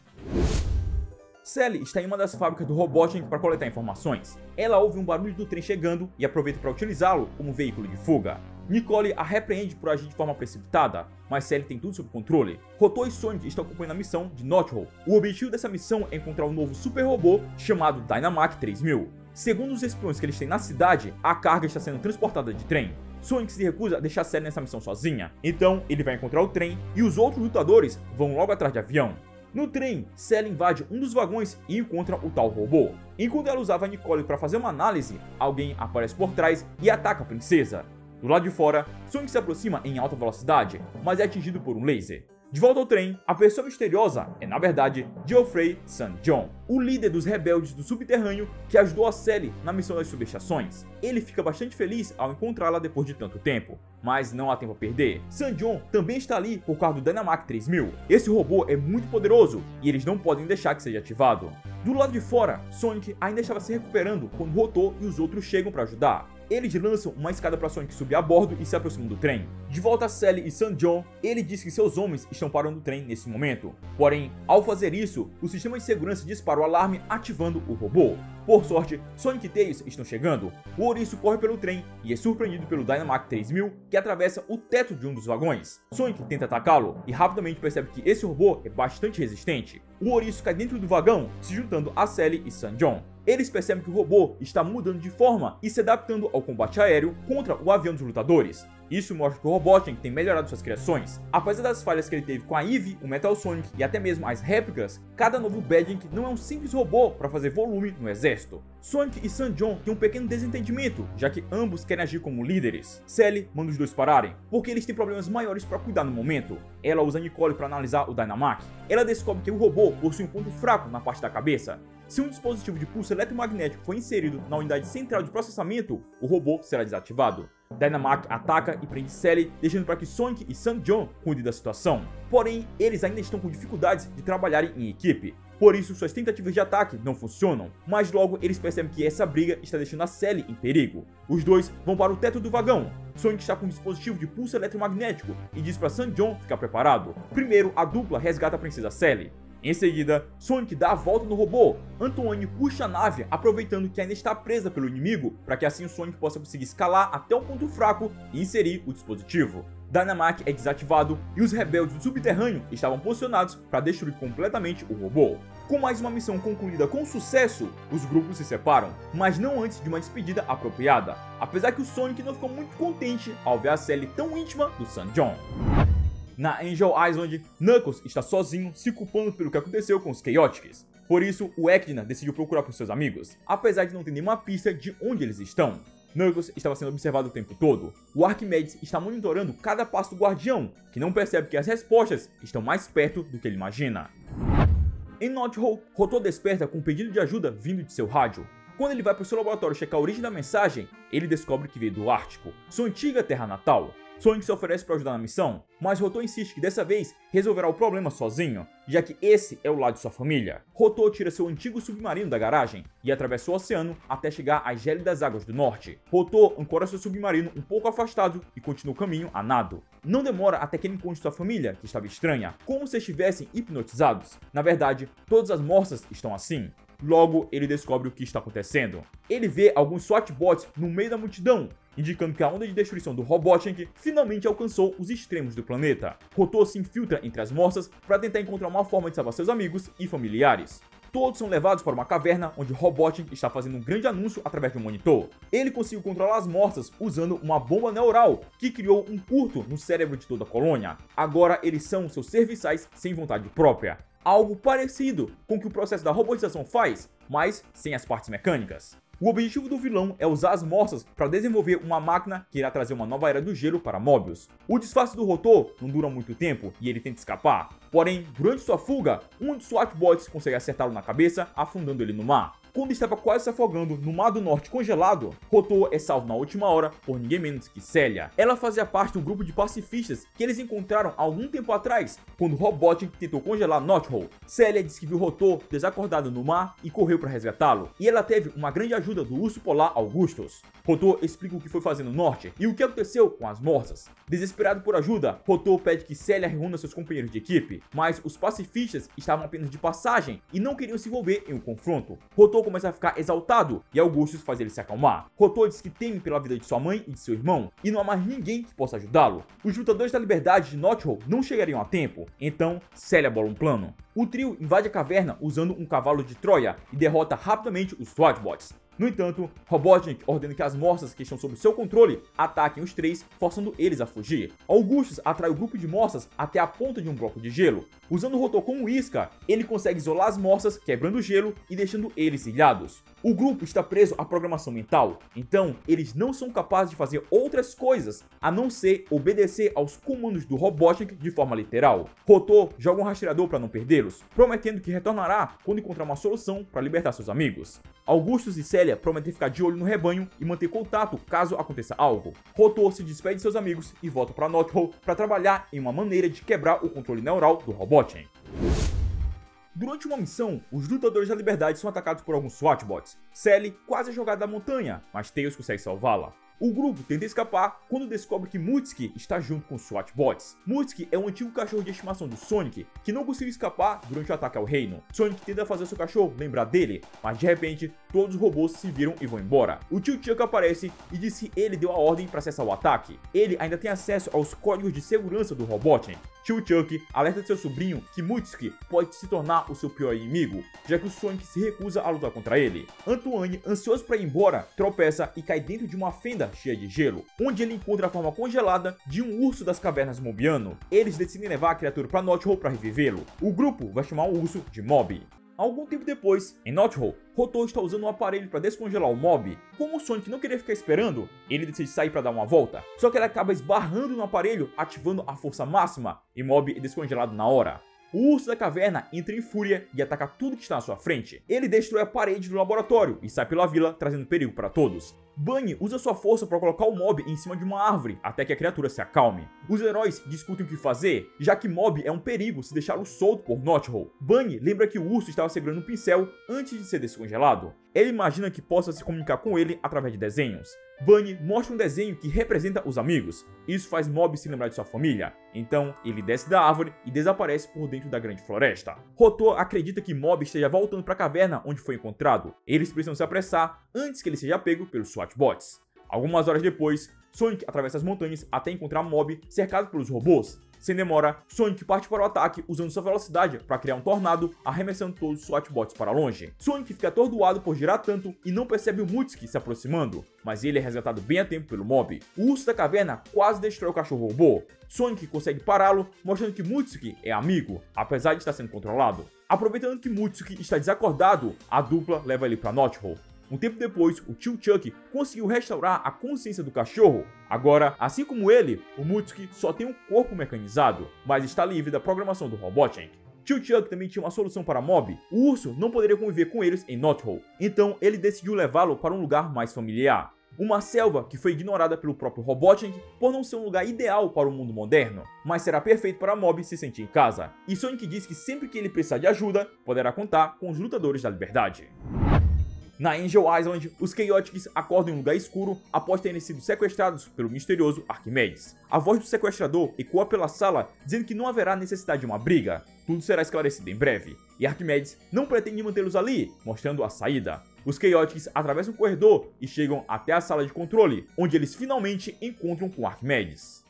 Sally está em uma das fábricas do Robotnik para coletar informações. Ela ouve um barulho do trem chegando e aproveita para utilizá-lo como veículo de fuga. Nicole a repreende por agir de forma precipitada, mas Sally tem tudo sob controle. Rotor e Sonic estão acompanhando a missão de Knothole. O objetivo dessa missão é encontrar um novo super robô chamado Dynamac 3000. Segundo os espiões que eles têm na cidade, a carga está sendo transportada de trem. Sonic se recusa a deixar Sally nessa missão sozinha, então ele vai encontrar o trem e os outros lutadores vão logo atrás de avião. No trem, Sally invade um dos vagões e encontra o tal robô. Enquanto ela usava a Nicole para fazer uma análise, alguém aparece por trás e ataca a princesa. Do lado de fora, Sonic se aproxima em alta velocidade, mas é atingido por um laser. De volta ao trem, a pessoa misteriosa é, na verdade, Geoffrey St. John, o líder dos rebeldes do subterrâneo que ajudou a Sally na missão das subestações. Ele fica bastante feliz ao encontrá-la depois de tanto tempo, mas não há tempo a perder. St. John também está ali por causa do Dynamac 3000. Esse robô é muito poderoso e eles não podem deixar que seja ativado. Do lado de fora, Sonic ainda estava se recuperando quando Rotor e os outros chegam para ajudar. Eles lançam uma escada para Sonic subir a bordo e se aproximam do trem. De volta a Sally e St. John, ele diz que seus homens estão parando o trem nesse momento. Porém, ao fazer isso, o sistema de segurança dispara o alarme ativando o robô. Por sorte, Sonic e Tails estão chegando. O ouriço corre pelo trem e é surpreendido pelo Dynamac 3000 que atravessa o teto de um dos vagões. Sonic tenta atacá-lo e rapidamente percebe que esse robô é bastante resistente. O ouriço cai dentro do vagão, se juntando a Sally e St. John. Eles percebem que o robô está mudando de forma e se adaptando ao combate aéreo contra o avião dos lutadores. Isso mostra que o Robotnik tem melhorado suas criações. Apesar das falhas que ele teve com a Eve, o Metal Sonic e até mesmo as réplicas, cada novo Badnik não é um simples robô para fazer volume no exército. Sonic e St. John têm um pequeno desentendimento, já que ambos querem agir como líderes. Sally manda os dois pararem, porque eles têm problemas maiores para cuidar no momento. Ela usa Nicole para analisar o Dynamac. Ela descobre que o robô possui um ponto fraco na parte da cabeça. Se um dispositivo de pulso eletromagnético for inserido na unidade central de processamento, o robô será desativado. Dynamac ataca e prende Sally, deixando para que Sonic e St. John cuidem da situação. Porém, eles ainda estão com dificuldades de trabalharem em equipe. Por isso, suas tentativas de ataque não funcionam, mas logo eles percebem que essa briga está deixando a Sally em perigo. Os dois vão para o teto do vagão. Sonic está com um dispositivo de pulso eletromagnético e diz para St. John ficar preparado. Primeiro, a dupla resgata a princesa Sally. Em seguida, Sonic dá a volta no robô. Antoine puxa a nave, aproveitando que ainda está presa pelo inimigo, para que assim o Sonic possa conseguir escalar até um ponto fraco e inserir o dispositivo. Dynamac é desativado e os rebeldes do subterrâneo estavam posicionados para destruir completamente o robô. Com mais uma missão concluída com sucesso, os grupos se separam, mas não antes de uma despedida apropriada, apesar que o Sonic não ficou muito contente ao ver a Sally tão íntima do St. John. Na Angel Island, Knuckles está sozinho, se culpando pelo que aconteceu com os Chaotix. Por isso, o Echidna decidiu procurar por seus amigos, apesar de não ter nenhuma pista de onde eles estão. Knuckles estava sendo observado o tempo todo. O Arquimedes está monitorando cada passo do Guardião, que não percebe que as respostas estão mais perto do que ele imagina. Em Knothole, Rotor desperta com um pedido de ajuda vindo de seu rádio. Quando ele vai para o seu laboratório checar a origem da mensagem, ele descobre que veio do Ártico, sua antiga terra natal. Sonic se oferece para ajudar na missão, mas Rotor insiste que dessa vez resolverá o problema sozinho, já que esse é o lado de sua família. Rotor tira seu antigo submarino da garagem e atravessa o oceano até chegar às gélidas águas do norte. Rotor ancora seu submarino um pouco afastado e continua o caminho a nado. Não demora até que ele encontre sua família, que estava estranha, como se estivessem hipnotizados. Na verdade, todas as morsas estão assim. Logo, ele descobre o que está acontecendo. Ele vê alguns SWAT-bots no meio da multidão, indicando que a onda de destruição do Robotnik finalmente alcançou os extremos do planeta. Rotor se infiltra entre as morsas para tentar encontrar uma forma de salvar seus amigos e familiares. Todos são levados para uma caverna onde Robotnik está fazendo um grande anúncio através de um monitor. Ele conseguiu controlar as morsas usando uma bomba neural que criou um curto no cérebro de toda a colônia. Agora eles são seus serviçais sem vontade própria. Algo parecido com o que o processo da robotização faz, mas sem as partes mecânicas. O objetivo do vilão é usar as morsas para desenvolver uma máquina que irá trazer uma nova era do gelo para Mobius. O disfarce do Rotor não dura muito tempo e ele tenta escapar. Porém, durante sua fuga, um dos SWAT-bots consegue acertá-lo na cabeça, afundando ele no mar. Quando estava quase se afogando no Mar do Norte congelado, Rotor é salvo na última hora por ninguém menos que Celia. Ela fazia parte de um grupo de pacifistas que eles encontraram há algum tempo atrás, quando Robotnik tentou congelar Knothole. Celia disse que viu Rotor desacordado no mar e correu para resgatá-lo, e ela teve uma grande ajuda do urso polar Augustus. Rotor explica o que foi fazer no norte e o que aconteceu com as morsas. Desesperado por ajuda, Rotor pede que Celia reúna seus companheiros de equipe, mas os pacifistas estavam apenas de passagem e não queriam se envolver em um confronto. Rotor começa a ficar exaltado e Augustus faz ele se acalmar. Rotor diz que teme pela vida de sua mãe e de seu irmão e não há mais ninguém que possa ajudá-lo. Os lutadores da liberdade de Knothole não chegariam a tempo, então Celia bola um plano. O trio invade a caverna usando um cavalo de Troia e derrota rapidamente os SWAT-bots. No entanto, Robotnik ordena que as morsas que estão sob seu controle ataquem os três, forçando eles a fugir. Augustus atrai o grupo de morsas até a ponta de um bloco de gelo. Usando o rotor como isca, ele consegue isolar as morsas, quebrando o gelo e deixando eles ilhados. O grupo está preso à programação mental, então eles não são capazes de fazer outras coisas a não ser obedecer aos comandos do Robotnik de forma literal. Rotor joga um rastreador para não perdê-los, prometendo que retornará quando encontrar uma solução para libertar seus amigos. Augustus e Celia prometem ficar de olho no rebanho e manter contato caso aconteça algo. Rotor se despede de seus amigos e volta para Knothole para trabalhar em uma maneira de quebrar o controle neural do Robotnik. Durante uma missão, os lutadores da liberdade são atacados por alguns SWAT-bots. Sally quase é jogada da montanha, mas Tails consegue salvá-la. O grupo tenta escapar quando descobre que Mutsuki está junto com os SWAT-bots. Mutsuki é um antigo cachorro de estimação do Sonic, que não conseguiu escapar durante o ataque ao reino. Sonic tenta fazer seu cachorro lembrar dele, mas de repente todos os robôs se viram e vão embora. O tio Chuck aparece e diz que ele deu a ordem para cessar o ataque. Ele ainda tem acesso aos códigos de segurança do Robotnik. Tio Chuck alerta seu sobrinho que Mutsuki pode se tornar o seu pior inimigo, já que o Sonic se recusa a lutar contra ele. Antoine, ansioso para ir embora, tropeça e cai dentro de uma fenda cheia de gelo, onde ele encontra a forma congelada de um urso das cavernas Mobiano. Eles decidem levar a criatura para Knothole para revivê-lo. O grupo vai chamar o urso de Mob. Algum tempo depois, em Knothole, Rotor está usando um aparelho para descongelar o Mob. Como o Sonic não queria ficar esperando, ele decide sair para dar uma volta. Só que ele acaba esbarrando no aparelho, ativando a força máxima, e Mob é descongelado na hora. O urso da caverna entra em fúria e ataca tudo que está à sua frente. Ele destrói a parede do laboratório e sai pela vila, trazendo perigo para todos. Bunny usa sua força para colocar o Mob em cima de uma árvore, até que a criatura se acalme. Os heróis discutem o que fazer, já que Mob é um perigo se deixá-lo solto por Knothole. Bunny lembra que o urso estava segurando um pincel antes de ser descongelado. Ele imagina que possa se comunicar com ele através de desenhos. Bunny mostra um desenho que representa os amigos. Isso faz Mob se lembrar de sua família. Então, ele desce da árvore e desaparece por dentro da grande floresta. Rotor acredita que Mob esteja voltando para a caverna onde foi encontrado. Eles precisam se apressar antes que ele seja pego pelos SWAT-bots. Algumas horas depois, Sonic atravessa as montanhas até encontrar Mob cercado pelos robôs. Sem demora, Sonic parte para o ataque usando sua velocidade para criar um tornado, arremessando todos os SWAT-bots para longe. Sonic fica atordoado por girar tanto e não percebe o Mutsuki se aproximando, mas ele é resgatado bem a tempo pelo Mob. O urso da caverna quase destrói o cachorro robô. Sonic consegue pará-lo, mostrando que Mutsuki é amigo, apesar de estar sendo controlado. Aproveitando que Mutsuki está desacordado, a dupla leva ele para Knothole. Um tempo depois, o tio Chuck conseguiu restaurar a consciência do cachorro. Agora, assim como ele, o Mutsuki só tem um corpo mecanizado, mas está livre da programação do Robotnik. Tio Chuck também tinha uma solução para Mob. O urso não poderia conviver com eles em Knothole, então ele decidiu levá-lo para um lugar mais familiar. Uma selva que foi ignorada pelo próprio Robotnik por não ser um lugar ideal para o mundo moderno, mas será perfeito para Mob se sentir em casa. E Sonic diz que sempre que ele precisar de ajuda, poderá contar com os lutadores da liberdade. Na Angel Island, os Chaotix acordam em um lugar escuro após terem sido sequestrados pelo misterioso Arquimedes. A voz do sequestrador ecoa pela sala, dizendo que não haverá necessidade de uma briga. Tudo será esclarecido em breve. E Arquimedes não pretende mantê-los ali, mostrando a saída. Os Chaotix atravessam o corredor e chegam até a sala de controle, onde eles finalmente encontram com Arquimedes.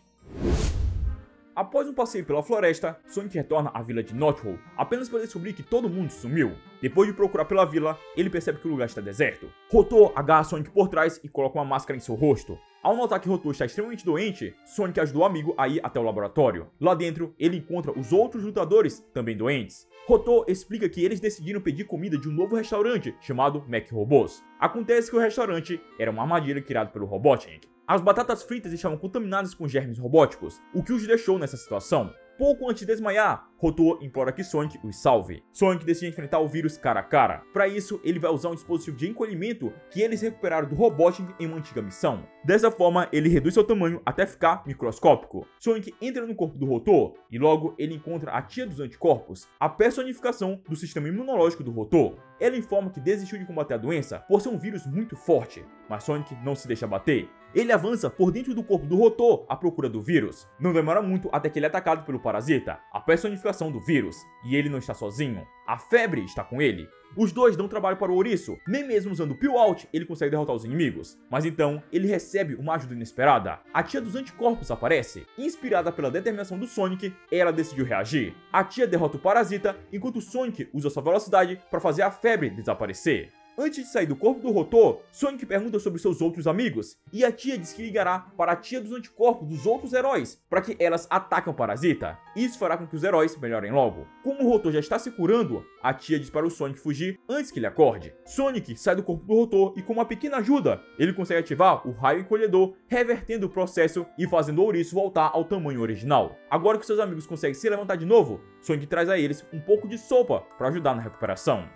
Após um passeio pela floresta, Sonic retorna à vila de Knothole, apenas para descobrir que todo mundo sumiu. Depois de procurar pela vila, ele percebe que o lugar está deserto. Rotor agarra Sonic por trás e coloca uma máscara em seu rosto. Ao notar que Rotor está extremamente doente, Sonic ajuda o amigo a ir até o laboratório. Lá dentro, ele encontra os outros lutadores, também doentes. Rotor explica que eles decidiram pedir comida de um novo restaurante chamado Mac Robôs. Acontece que o restaurante era uma armadilha criada pelo Robotnik. As batatas fritas estavam contaminadas com germes robóticos, o que os deixou nessa situação. Pouco antes de desmaiar, Rotor implora que Sonic os salve. Sonic decide enfrentar o vírus cara a cara. Para isso, ele vai usar um dispositivo de encolhimento que eles recuperaram do Robotnik em uma antiga missão. Dessa forma, ele reduz seu tamanho até ficar microscópico. Sonic entra no corpo do Rotor e logo ele encontra a tia dos anticorpos, a personificação do sistema imunológico do Rotor. Ela informa que desistiu de combater a doença por ser um vírus muito forte, mas Sonic não se deixa bater. Ele avança por dentro do corpo do Rotor à procura do vírus. Não demora muito até que ele é atacado pelo parasita, a personificação do vírus, e ele não está sozinho. A febre está com ele. Os dois dão trabalho para o ouriço, nem mesmo usando o Peel-Out ele consegue derrotar os inimigos. Mas então, ele recebe uma ajuda inesperada. A tia dos anticorpos aparece. Inspirada pela determinação do Sonic, ela decidiu reagir. A tia derrota o parasita, enquanto o Sonic usa sua velocidade para fazer a febre desaparecer. Antes de sair do corpo do Rotor, Sonic pergunta sobre seus outros amigos, e a tia diz que ligará para a tia dos anticorpos dos outros heróis, para que elas ataquem o parasita. Isso fará com que os heróis melhorem logo. Como o Rotor já está se curando, a tia diz para o Sonic fugir antes que ele acorde. Sonic sai do corpo do Rotor e com uma pequena ajuda, ele consegue ativar o raio encolhedor, revertendo o processo e fazendo o ouriço voltar ao tamanho original. Agora que seus amigos conseguem se levantar de novo, Sonic traz a eles um pouco de sopa para ajudar na recuperação.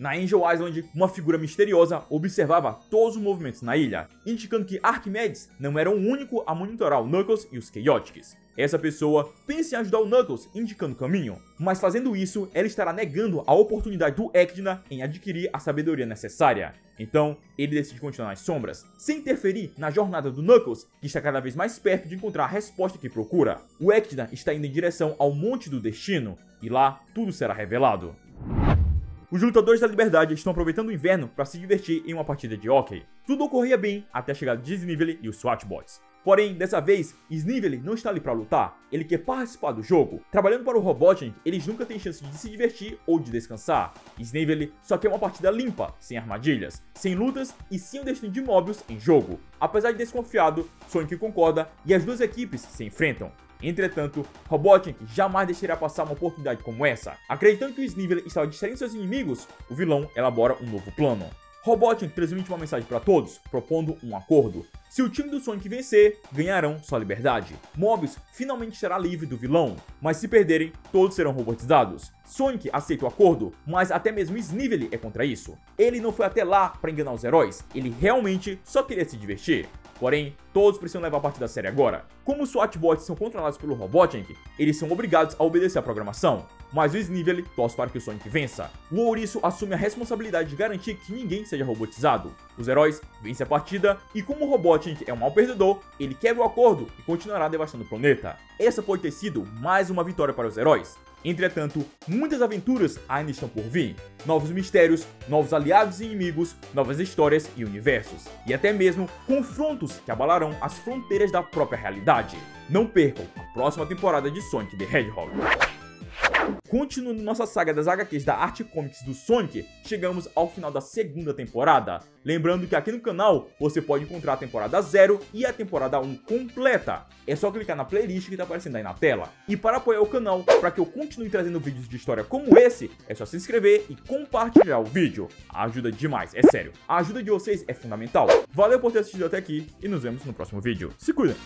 Na Angel Island, uma figura misteriosa observava todos os movimentos na ilha, indicando que Arquimedes não era o único a monitorar o Knuckles e os Chaotix. Essa pessoa pensa em ajudar o Knuckles indicando o caminho, mas fazendo isso, ela estará negando a oportunidade do Echidna em adquirir a sabedoria necessária. Então, ele decide continuar nas sombras, sem interferir na jornada do Knuckles, que está cada vez mais perto de encontrar a resposta que procura. O Echidna está indo em direção ao Monte do Destino, e lá tudo será revelado. Os lutadores da liberdade estão aproveitando o inverno para se divertir em uma partida de hóquei. Tudo ocorria bem até a chegada de Snively e os SWAT-bots. Porém, dessa vez, Snively não está ali para lutar, ele quer participar do jogo. Trabalhando para o Robotnik, eles nunca têm chance de se divertir ou de descansar. Snively só quer uma partida limpa, sem armadilhas, sem lutas e sem o destino de Mobius em jogo. Apesar de desconfiado, Sonic concorda e as duas equipes se enfrentam. Entretanto, Robotnik jamais deixará passar uma oportunidade como essa. Acreditando que o Snively estava distraindo seus inimigos, o vilão elabora um novo plano. Robotnik transmite uma mensagem para todos, propondo um acordo. Se o time do Sonic vencer, ganharão sua liberdade. Mobius finalmente será livre do vilão, mas se perderem, todos serão robotizados. Sonic aceita o acordo, mas até mesmo Snively é contra isso. Ele não foi até lá para enganar os heróis, ele realmente só queria se divertir. Porém, todos precisam levar a partida a sério agora. Como os SWAT-bots são controlados pelo Robotnik, eles são obrigados a obedecer à programação. Mas o Snively torce para que o Sonic vença. O ouriço assume a responsabilidade de garantir que ninguém seja robotizado. Os heróis vencem a partida e como o Robotnik é um mau perdedor, ele quebra o acordo e continuará devastando o planeta. Essa pode ter sido mais uma vitória para os heróis. Entretanto, muitas aventuras ainda estão por vir. Novos mistérios, novos aliados e inimigos, novas histórias e universos. E até mesmo confrontos que abalarão as fronteiras da própria realidade. Não percam a próxima temporada de Sonic the Hedgehog. Continuando nossa saga das HQs da Arte Comics do Sonic, chegamos ao final da segunda temporada. Lembrando que aqui no canal você pode encontrar a temporada 0 e a temporada 1 completa. É só clicar na playlist que está aparecendo aí na tela. E para apoiar o canal, para que eu continue trazendo vídeos de história como esse, é só se inscrever e compartilhar o vídeo. Ajuda demais, é sério. A ajuda de vocês é fundamental. Valeu por ter assistido até aqui e nos vemos no próximo vídeo. Se cuidem!